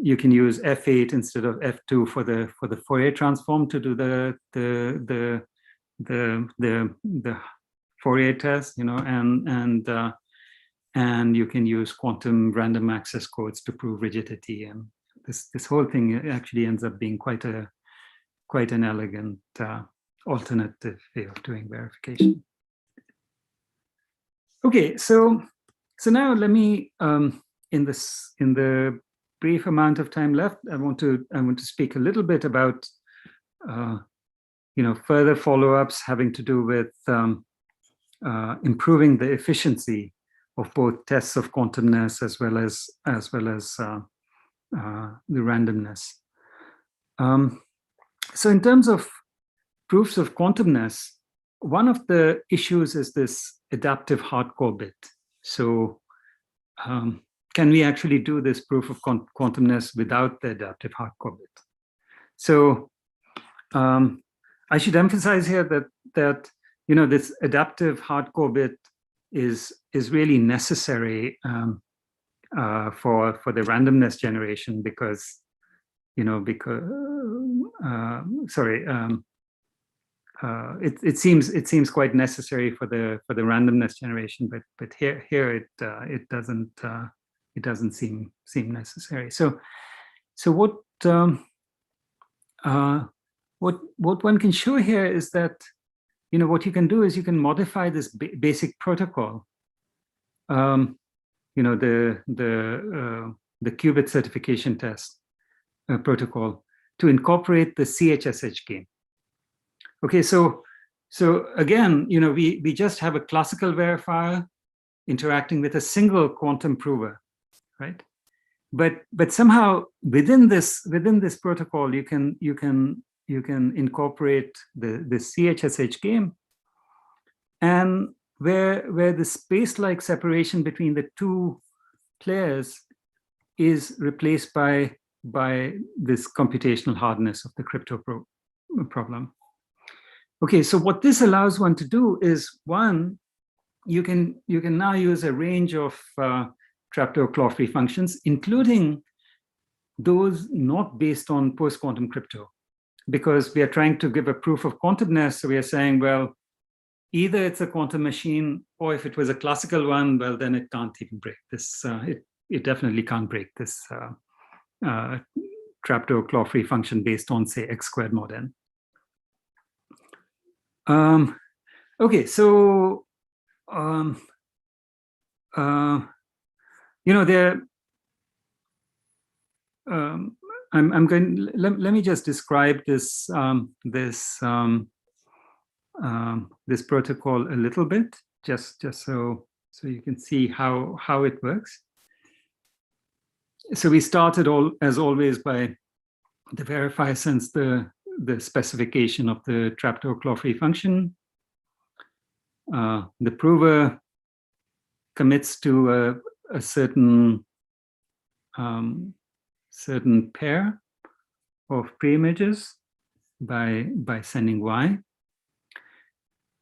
you can use F8 instead of F2 for the Fourier transform to do the Fourier test, and you can use quantum random access codes to prove rigidity, and this whole thing actually ends up being quite an elegant alternative way of doing verification. Okay, so now let me in the brief amount of time left, I want to speak a little bit about further follow-ups having to do with improving the efficiency of both tests of quantumness as well as the randomness. So in terms of proofs of quantumness, one of the issues is this adaptive hardcore bit. So can we actually do this proof of quantumness without the adaptive hardcore bit? So I should emphasize here that this adaptive hardcore bit is really necessary for the randomness generation because it seems quite necessary for the randomness generation, but here it doesn't seem necessary. So what one can show here is that what you can do is you can modify this basic protocol, the Qubit certification test protocol, to incorporate the CHSH game. Okay, so again, we just have a classical verifier interacting with a single quantum prover, right? But somehow within this protocol, you can incorporate the CHSH game, and where the space-like separation between the two players is replaced by this computational hardness of the crypto problem. Okay, so what this allows one to do is, one, you can now use a range of trapdoor claw-free functions, including those not based on post-quantum crypto, because we are trying to give a proof of quantumness. So we are saying, well, either it's a quantum machine, or if it was a classical one, well, then it can't even break this. It definitely can't break this trapdoor claw-free function based on, say, x squared mod n. Okay, so there. I'm going. Let me just describe this this protocol a little bit, just so you can see how it works. So we started as always by the verifier sends the specification of the trapdoor claw-free function. The prover commits to a certain pair of pre-images by sending Y.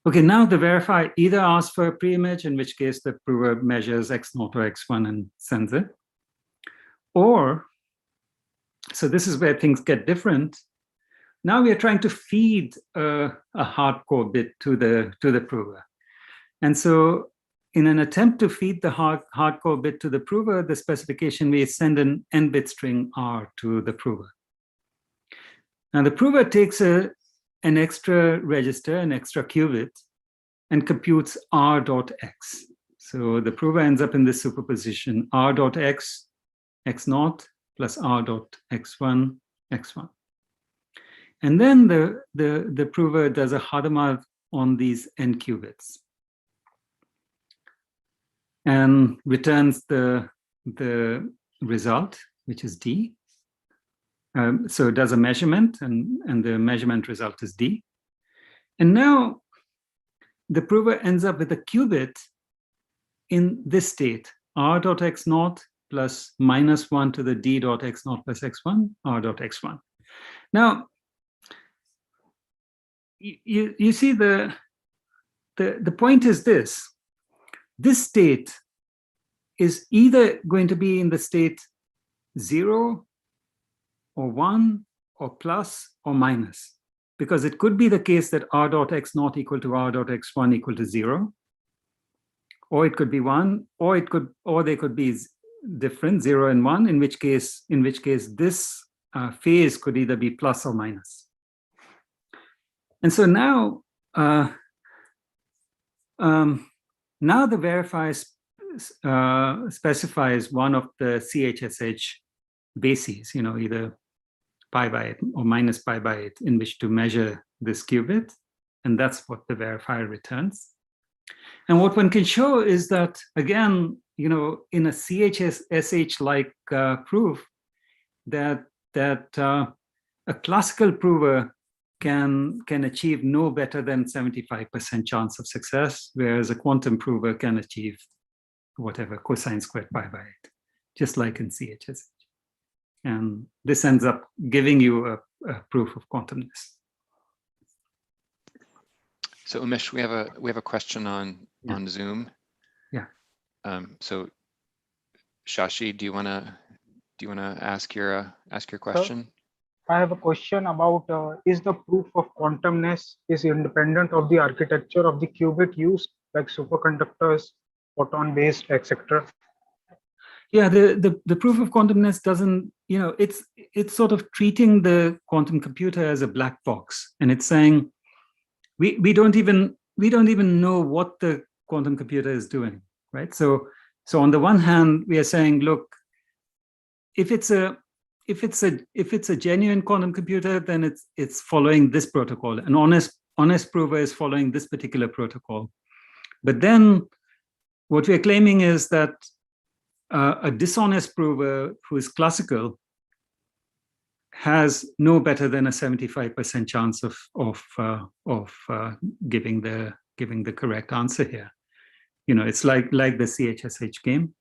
Okay, now the verifier either asks for a pre-image, in which case the prover measures X0 or X1 and sends it, or, so this is where things get different. Now we are trying to feed a hardcore bit to the prover. And so in an attempt to feed the hardcore bit to the prover, the specification we send an n-bit string R to the prover. Now the prover takes an extra register, an extra qubit, and computes R.x. So the prover ends up in this superposition, R.x, X0 plus R.x1, X1. And then the prover does a Hadamard on these n qubits and returns the result, which is D. So it does a measurement, and the measurement result is D. And now the prover ends up with a qubit in this state, R.x0 plus minus 1 to the d dot x0 plus x1 r dot x1. Now, you see the point is this. This state is either going to be in the state 0 or 1 or plus or minus, because it could be the case that r dot x not equal to r dot x1 equal to 0, or it could be 1, or they could be different, 0 and 1, in which case this phase could either be plus or minus. And so now now the verifier specifies one of the CHSH bases, either pi by 8 or minus pi by 8, in which to measure this qubit, and that's what the verifier returns. And what one can show is that, again, in a CHSH-like proof, that a classical prover can achieve no better than 75% chance of success, whereas a quantum prover can achieve whatever, cosine squared pi by 8, just like in CHSH. And this ends up giving you a proof of quantumness. So Umesh, we have a question on Zoom. Yeah. So Shashi, do you wanna ask your question? I have a question about is the proof of quantumness is independent of the architecture of the qubit used, like superconductors, photon-based, etc.? Yeah, the proof of quantumness doesn't, it's sort of treating the quantum computer as a black box, and it's saying we don't even know what the quantum computer is doing, right? So on the one hand, we are saying, look, if it's a genuine quantum computer, then it's following this protocol. An honest prover is following this particular protocol. But then what we're claiming is that a dishonest prover who is classical has no better than a 75% chance of giving the correct answer here. It's like the CHSH game,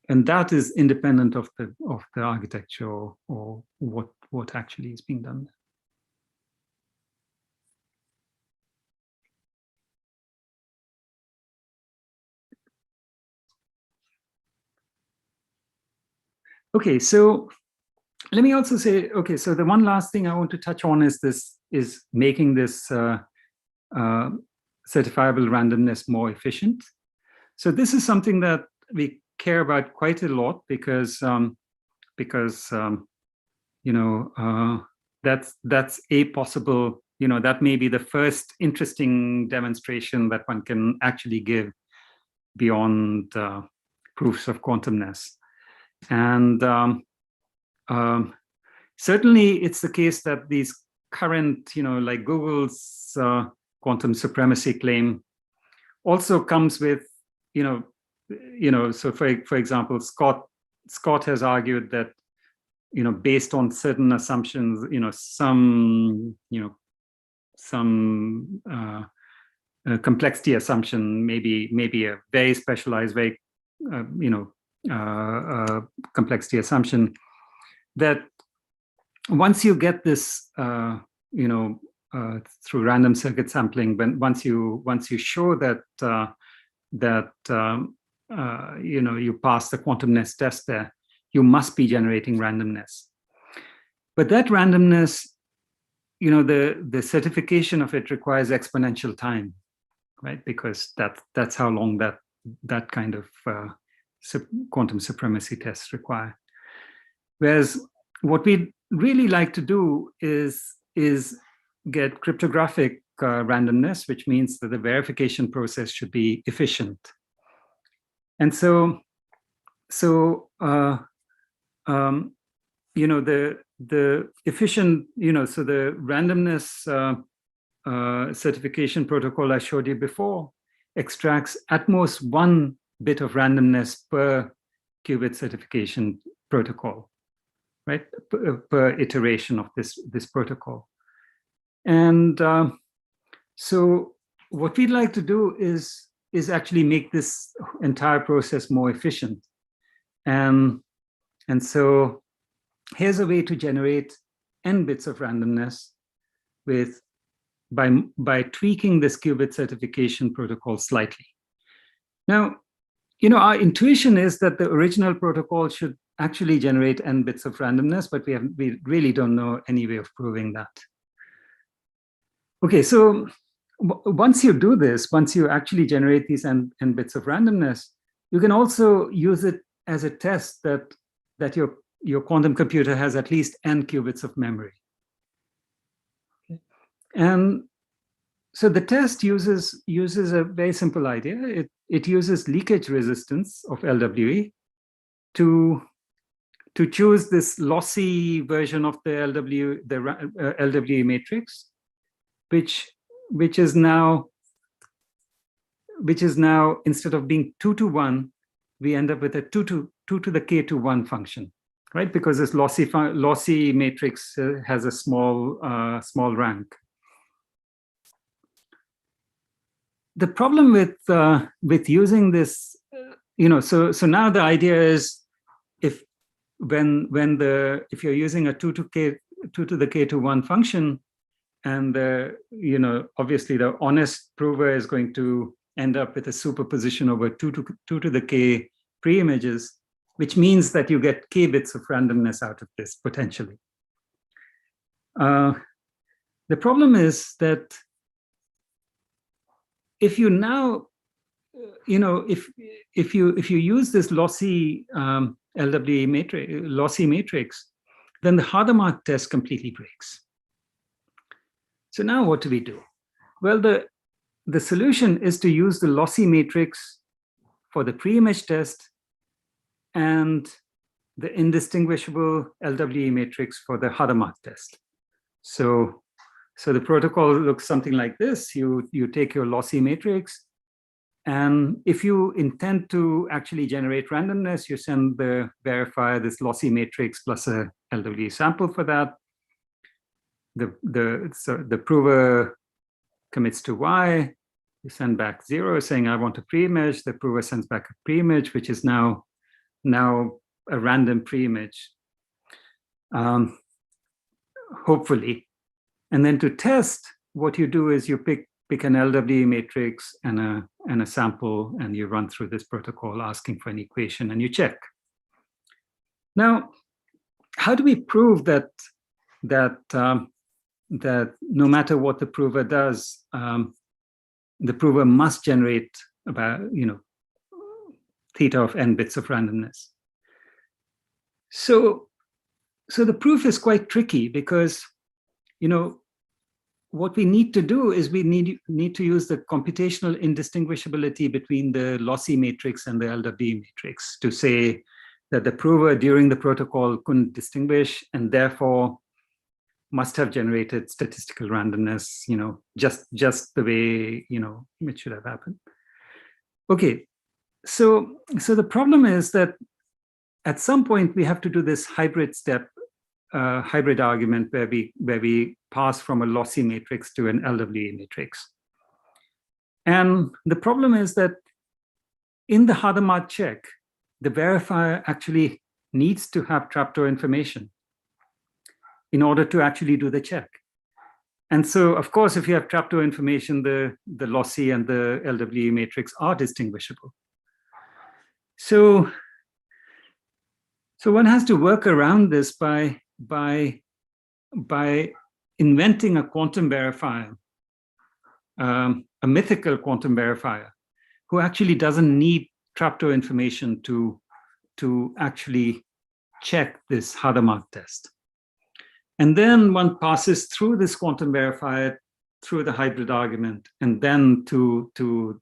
and that is independent of the architecture or what actually is being done. Okay, so let me also say, okay, so the one last thing I want to touch on is making this certifiable randomness more efficient. So this is something that we care about quite a lot because that's a possible, that may be the first interesting demonstration that one can actually give beyond proofs of quantumness. And certainly it's the case that these current, like Google's quantum supremacy claim also comes with, so for example, Scott has argued that, based on certain assumptions, some complexity assumption, maybe a very specialized, very, complexity assumption, that once you get this, through random circuit sampling, once you show that you pass the quantumness test there, you must be generating randomness. But that randomness, the certification of it requires exponential time, right? Because that's how long that kind of quantum supremacy tests require. Whereas what we'd really like to do is get cryptographic randomness, which means that the verification process should be efficient. And so the efficient, so the randomness certification protocol I showed you before extracts at most 1 bit of randomness per qubit certification protocol, right? Per iteration of this protocol. And so what we'd like to do is actually make this entire process more efficient. And And so here's a way to generate n bits of randomness by tweaking this qubit certification protocol slightly. Now, our intuition is that the original protocol should actually generate n bits of randomness, but we really don't know any way of proving that. Okay, so once you do this, once you actually generate these n bits of randomness, you can also use it as a test that your quantum computer has at least n qubits of memory. Okay. And so the test uses a very simple idea. It uses leakage resistance of LWE to choose this lossy version of the LWE matrix, which is now instead of being 2 to 1, we end up with a 2 to the k to 1 function, right? Because this lossy matrix has a small rank. The problem with using this, so now the idea is if you're using a 2 to the k to 1 function, and obviously the honest prover is going to end up with a superposition over 2 to the k pre-images, which means that you get k bits of randomness out of this potentially. The problem is that if you now, if you use this lossy LWE matrix, then the Hadamard test completely breaks. So now what do we do? Well, the solution is to use the lossy matrix for the pre-image test and the indistinguishable LWE matrix for the Hadamard test. So the protocol looks something like this. You take your lossy matrix, and if you intend to actually generate randomness, you send the verifier this lossy matrix plus a LWE sample for that. The prover commits to Y. You send back 0 saying, I want a pre-image. The prover sends back a pre-image, which is now a random pre-image, hopefully. And then to test, what you do is you pick an LWE matrix and a sample, and you run through this protocol asking for an equation, and you check. Now, how do we prove that no matter what the prover does, the prover must generate about theta of n bits of randomness? So the proof is quite tricky because what we need to do is we need to use the computational indistinguishability between the lossy matrix and the LWE matrix to say that the prover during the protocol couldn't distinguish and therefore must have generated statistical randomness, just the way it should have happened. Okay, so the problem is that at some point we have to do this hybrid argument where we pass from a lossy matrix to an LWE matrix. And the problem is that in the Hadamard check, the verifier actually needs to have trapdoor information in order to actually do the check. And so, of course, if you have trapdoor information, the lossy and the LWE matrix are distinguishable. So one has to work around this by inventing a quantum verifier, a mythical quantum verifier, who actually doesn't need trapdoor information to actually check this Hadamard test. And then one passes through this quantum verifier, through the hybrid argument, and then to the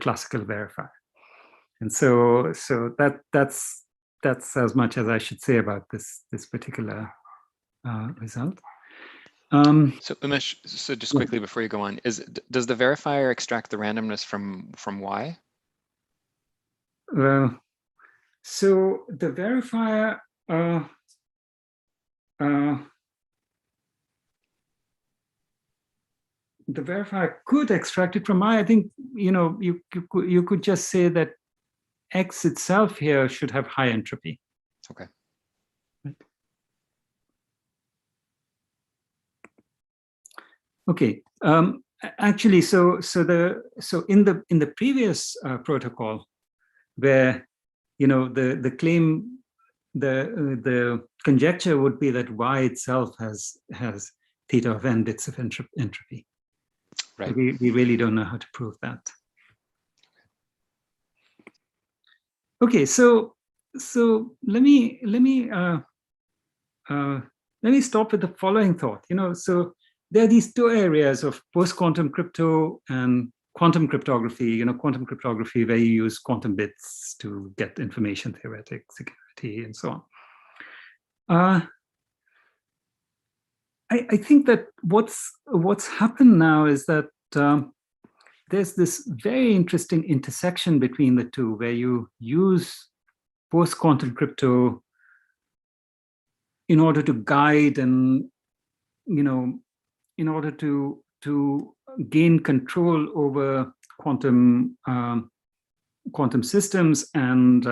classical verifier. And so that's as much as I should say about this particular result. So Umesh, so just quickly before you go on, does the verifier extract the randomness from Y? So the verifier could extract it from I. I think you could just say that X itself here should have high entropy. Okay. Okay. Actually, so in the previous protocol, where the claim, the conjecture would be that Y itself has theta of n bits of entropy. Right. We really don't know how to prove that. Okay, so let me stop with the following thought. So there are these two areas of post-quantum crypto and quantum cryptography. Quantum cryptography where you use quantum bits to get information theoretic security and so on. I think that what's happened now is that there's this very interesting intersection between the two, where you use post-quantum crypto in order to guide and, in order to gain control over quantum systems, and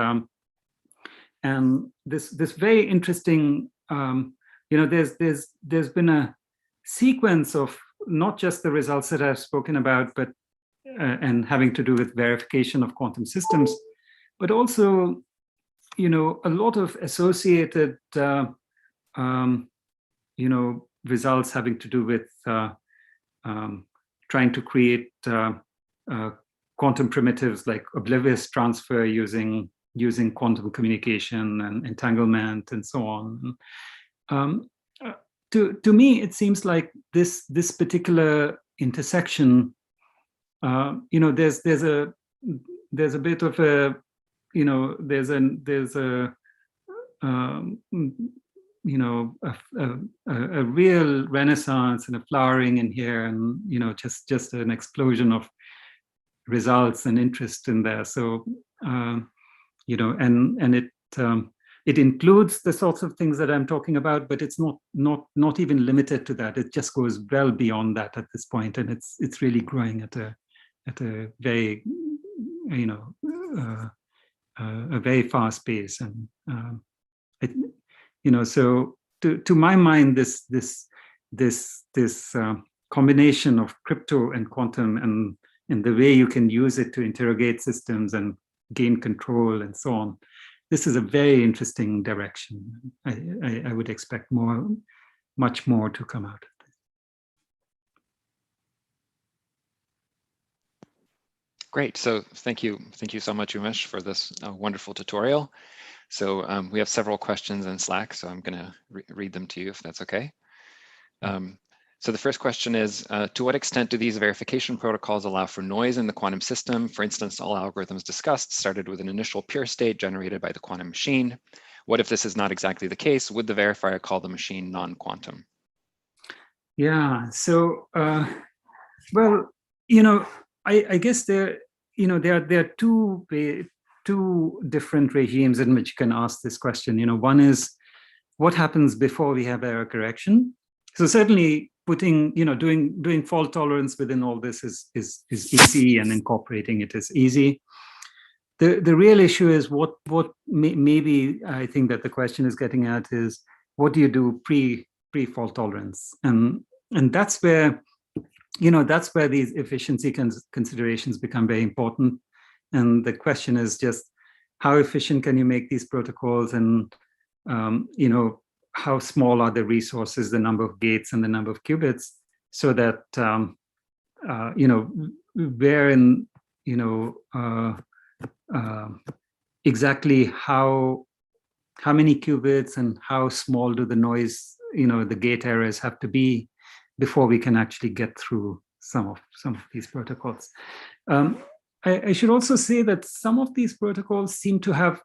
this very interesting, there's been a sequence of not just the results that I've spoken about, but and having to do with verification of quantum systems, but also, a lot of associated, results having to do with trying to create quantum primitives like oblivious transfer using quantum communication and entanglement and so on. To me, it seems like this particular intersection, there's a bit of a, there's a a real renaissance and a flowering in here, and just an explosion of results and interest in there. So and it includes the sorts of things that I'm talking about, but it's not even limited to that. It just goes well beyond that at this point, and it's really growing at a very a very fast pace. And so to my mind, this combination of crypto and quantum, and the way you can use it to interrogate systems and gain control and so on, this is a very interesting direction. I would expect much more to come out of this. Great. So thank you so much, Umesh, for this wonderful tutorial. So we have several questions in Slack, so I'm going to read them to you if that's okay. So the first question is, to what extent do these verification protocols allow for noise in the quantum system? For instance, all algorithms discussed started with an initial pure state generated by the quantum machine. What if this is not exactly the case? Would the verifier call the machine non-quantum? Yeah, so, well, I guess there are two different regimes in which you can ask this question. One is, what happens before we have error correction? So certainly doing fault tolerance within all this is easy, and incorporating it is easy. The real issue is what maybe I think that the question is getting at is, what do you do pre fault tolerance? And that's where these efficiency considerations become very important. And the question is just, how efficient can you make these protocols? And how small are the resources, the number of gates and the number of qubits, so that where in exactly how many qubits and how small do the noise, the gate errors have to be before we can actually get through some of these protocols. I should also say that some of these protocols seem to have,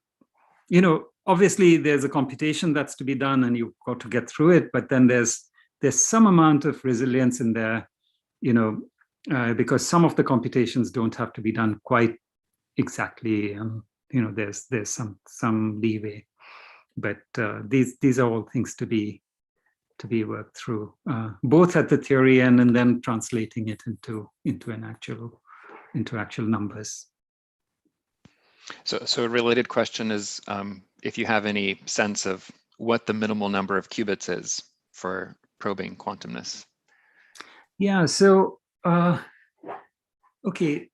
obviously there's a computation that's to be done and you've got to get through it, but then there's some amount of resilience in there, because some of the computations don't have to be done quite exactly, and there's some leeway, but these are all things to be worked through, both at the theory end and then translating it into actual numbers. So a related question is if you have any sense of what the minimal number of qubits is for probing quantumness. Yeah, so, okay.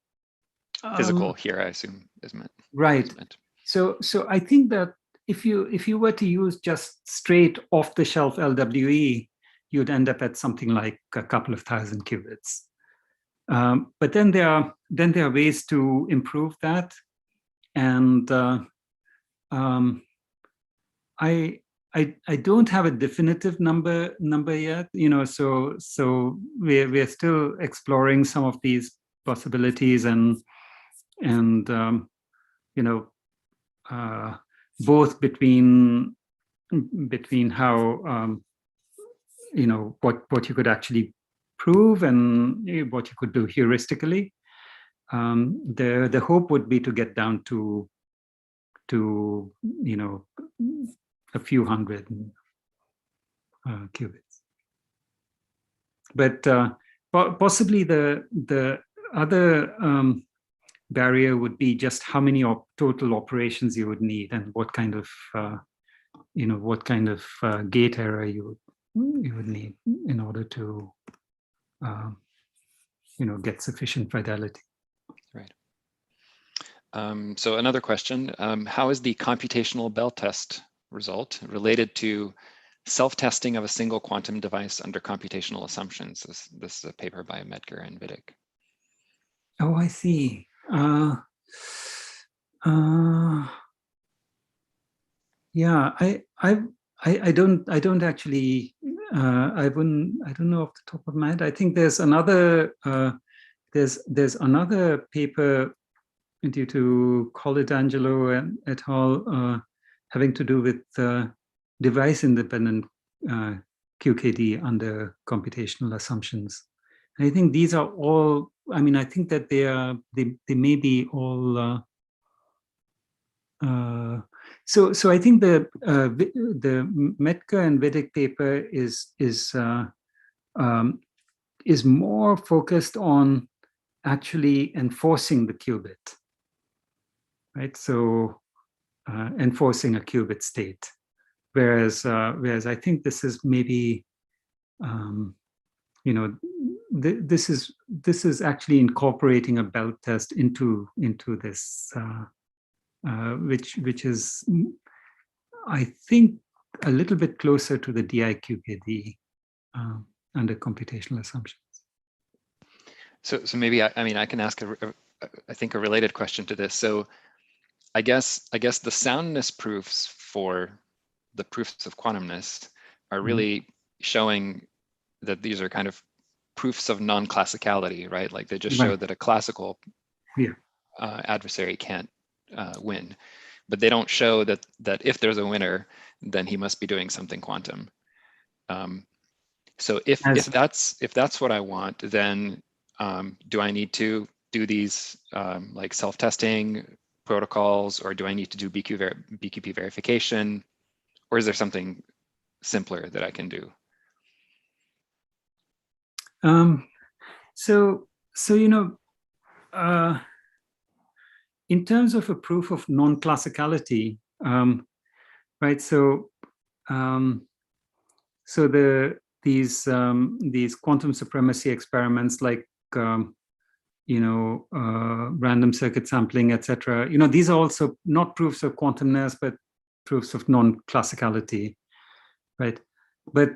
Physical here, I assume, is meant. Right. Is meant. So I think that if you were to use just straight off-the-shelf LWE, you'd end up at something like a couple of thousand qubits. But then there are ways to improve that, and I don't have a definitive number yet. So we're still exploring some of these possibilities, and both between how what you could actually prove and what you could do heuristically. The hope would be to get down to a few hundred qubits, but possibly the other barrier would be just how many total operations you would need, and what kind of gate error you would need in order to get sufficient fidelity. Right. So another question, how is the computational Bell test result related to self-testing of a single quantum device under computational assumptions? This is a paper by Medgar and Vidic. Oh, I see. Yeah, I don't actually, I don't know off the top of my head. I think there's another there's another paper due to Colidangelo and et al. Having to do with device independent QKD under computational assumptions. And I think these are all, I mean, I think that they may be all so I think the Medgar and Vidic paper is more focused on actually enforcing the qubit, right? So enforcing a qubit state, whereas I think this is maybe this is actually incorporating a Bell test into this. Which is, I think, a little bit closer to the DI-QKD under computational assumptions. So maybe I mean I can ask I think a related question to this. So I guess the soundness proofs for the proofs of quantumness are really showing that these are kind of proofs of non-classicality, right? Like they just show that a classical adversary can't win, but they don't show that if there's a winner, then he must be doing something quantum. So if that's what I want, then do I need to do these like self-testing protocols, or do I need to do BQP verification, or is there something simpler that I can do? So in terms of a proof of non-classicality, right? So these quantum supremacy experiments, like random circuit sampling, etc. These are also not proofs of quantumness, but proofs of non-classicality, right? But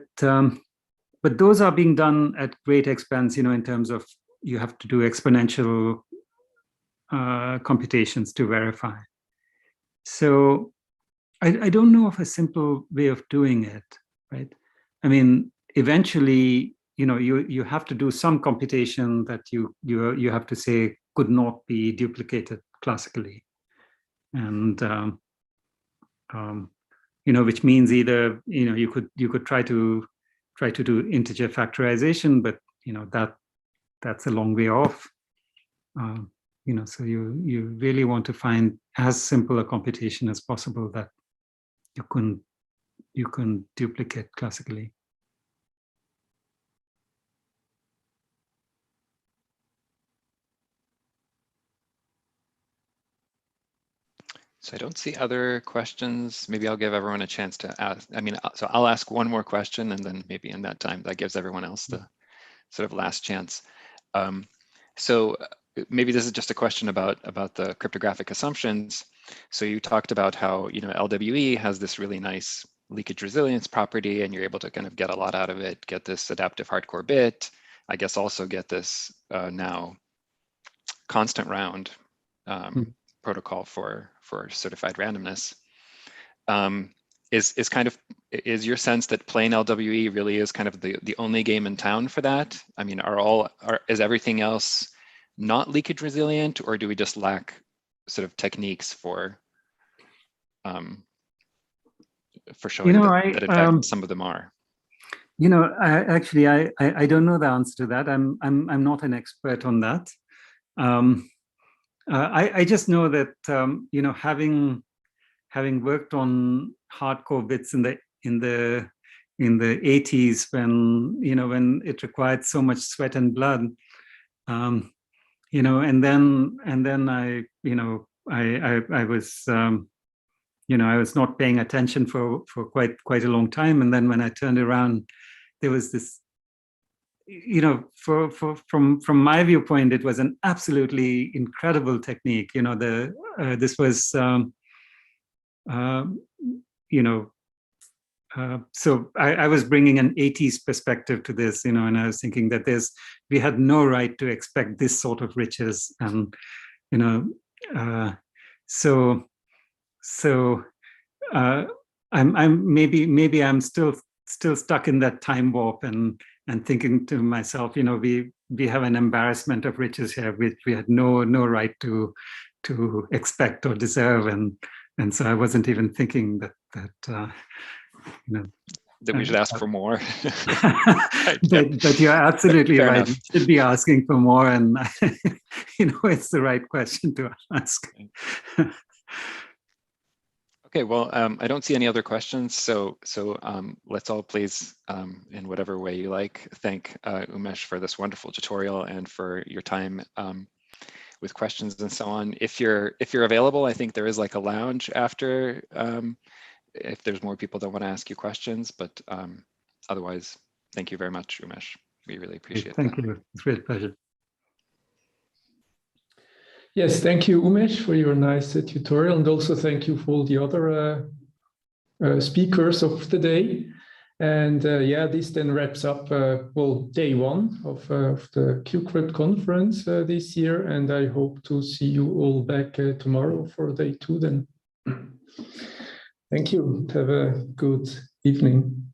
those are being done at great expense, in terms of you have to do exponential computations to verify. So I don't know of a simple way of doing it, right? I mean, eventually, you have to do some computation that you have to say could not be duplicated classically, and which means either you could try to do integer factorization, but that's a long way off. So you really want to find as simple a computation as possible that you can duplicate classically. So I don't see other questions. Maybe I'll give everyone a chance to ask. I mean, so I'll ask one more question, and then maybe in that time, that gives everyone else the sort of last chance. So maybe this is just a question about the cryptographic assumptions. So you talked about how, you know, LWE has this really nice leakage resilience property, and you're able to kind of get a lot out of it, get this adaptive hardcore bit, I guess also get this now constant round protocol for certified randomness. Is your sense that plain LWE really is kind of the only game in town for that? I mean, is everything else not leakage resilient, or do we just lack sort of techniques for showing that in fact some of them are? You know, I don't know the answer to that. I'm not an expert on that. I just know that you know, having worked on hardcore bits in the 80s, when, you know, when it required so much sweat and blood, you know, and then I, you know, I was you know, I was not paying attention for quite a long time, and then when I turned around, there was this, you know, from my viewpoint, it was an absolutely incredible technique. You know, this was you know, so I was bringing an 80s perspective to this, you know, and I was thinking that we had no right to expect this sort of riches, and, you know, so I'm maybe I'm still stuck in that time warp, and thinking to myself, you know, we have an embarrassment of riches here, which we had no right to expect or deserve, and so I wasn't even thinking that you know, that we should ask for more. But you're absolutely Fair right. enough. You should be asking for more, and you know, it's the right question to ask. Okay, well, I don't see any other questions, so let's all please, in whatever way you like, thank Umesh for this wonderful tutorial and for your time with questions and so on. If you're available, I think there is like a lounge after, if there's more people that want to ask you questions, but otherwise, thank you very much, Umesh. We really appreciate it. Thank you. It's a real pleasure. Yes, thank you, Umesh, for your nice tutorial, and also thank you for all the other speakers of the day. And yeah, this then wraps up, well, day one of the QCrypt conference this year, and I hope to see you all back tomorrow for day two then. Thank you. Have a good evening.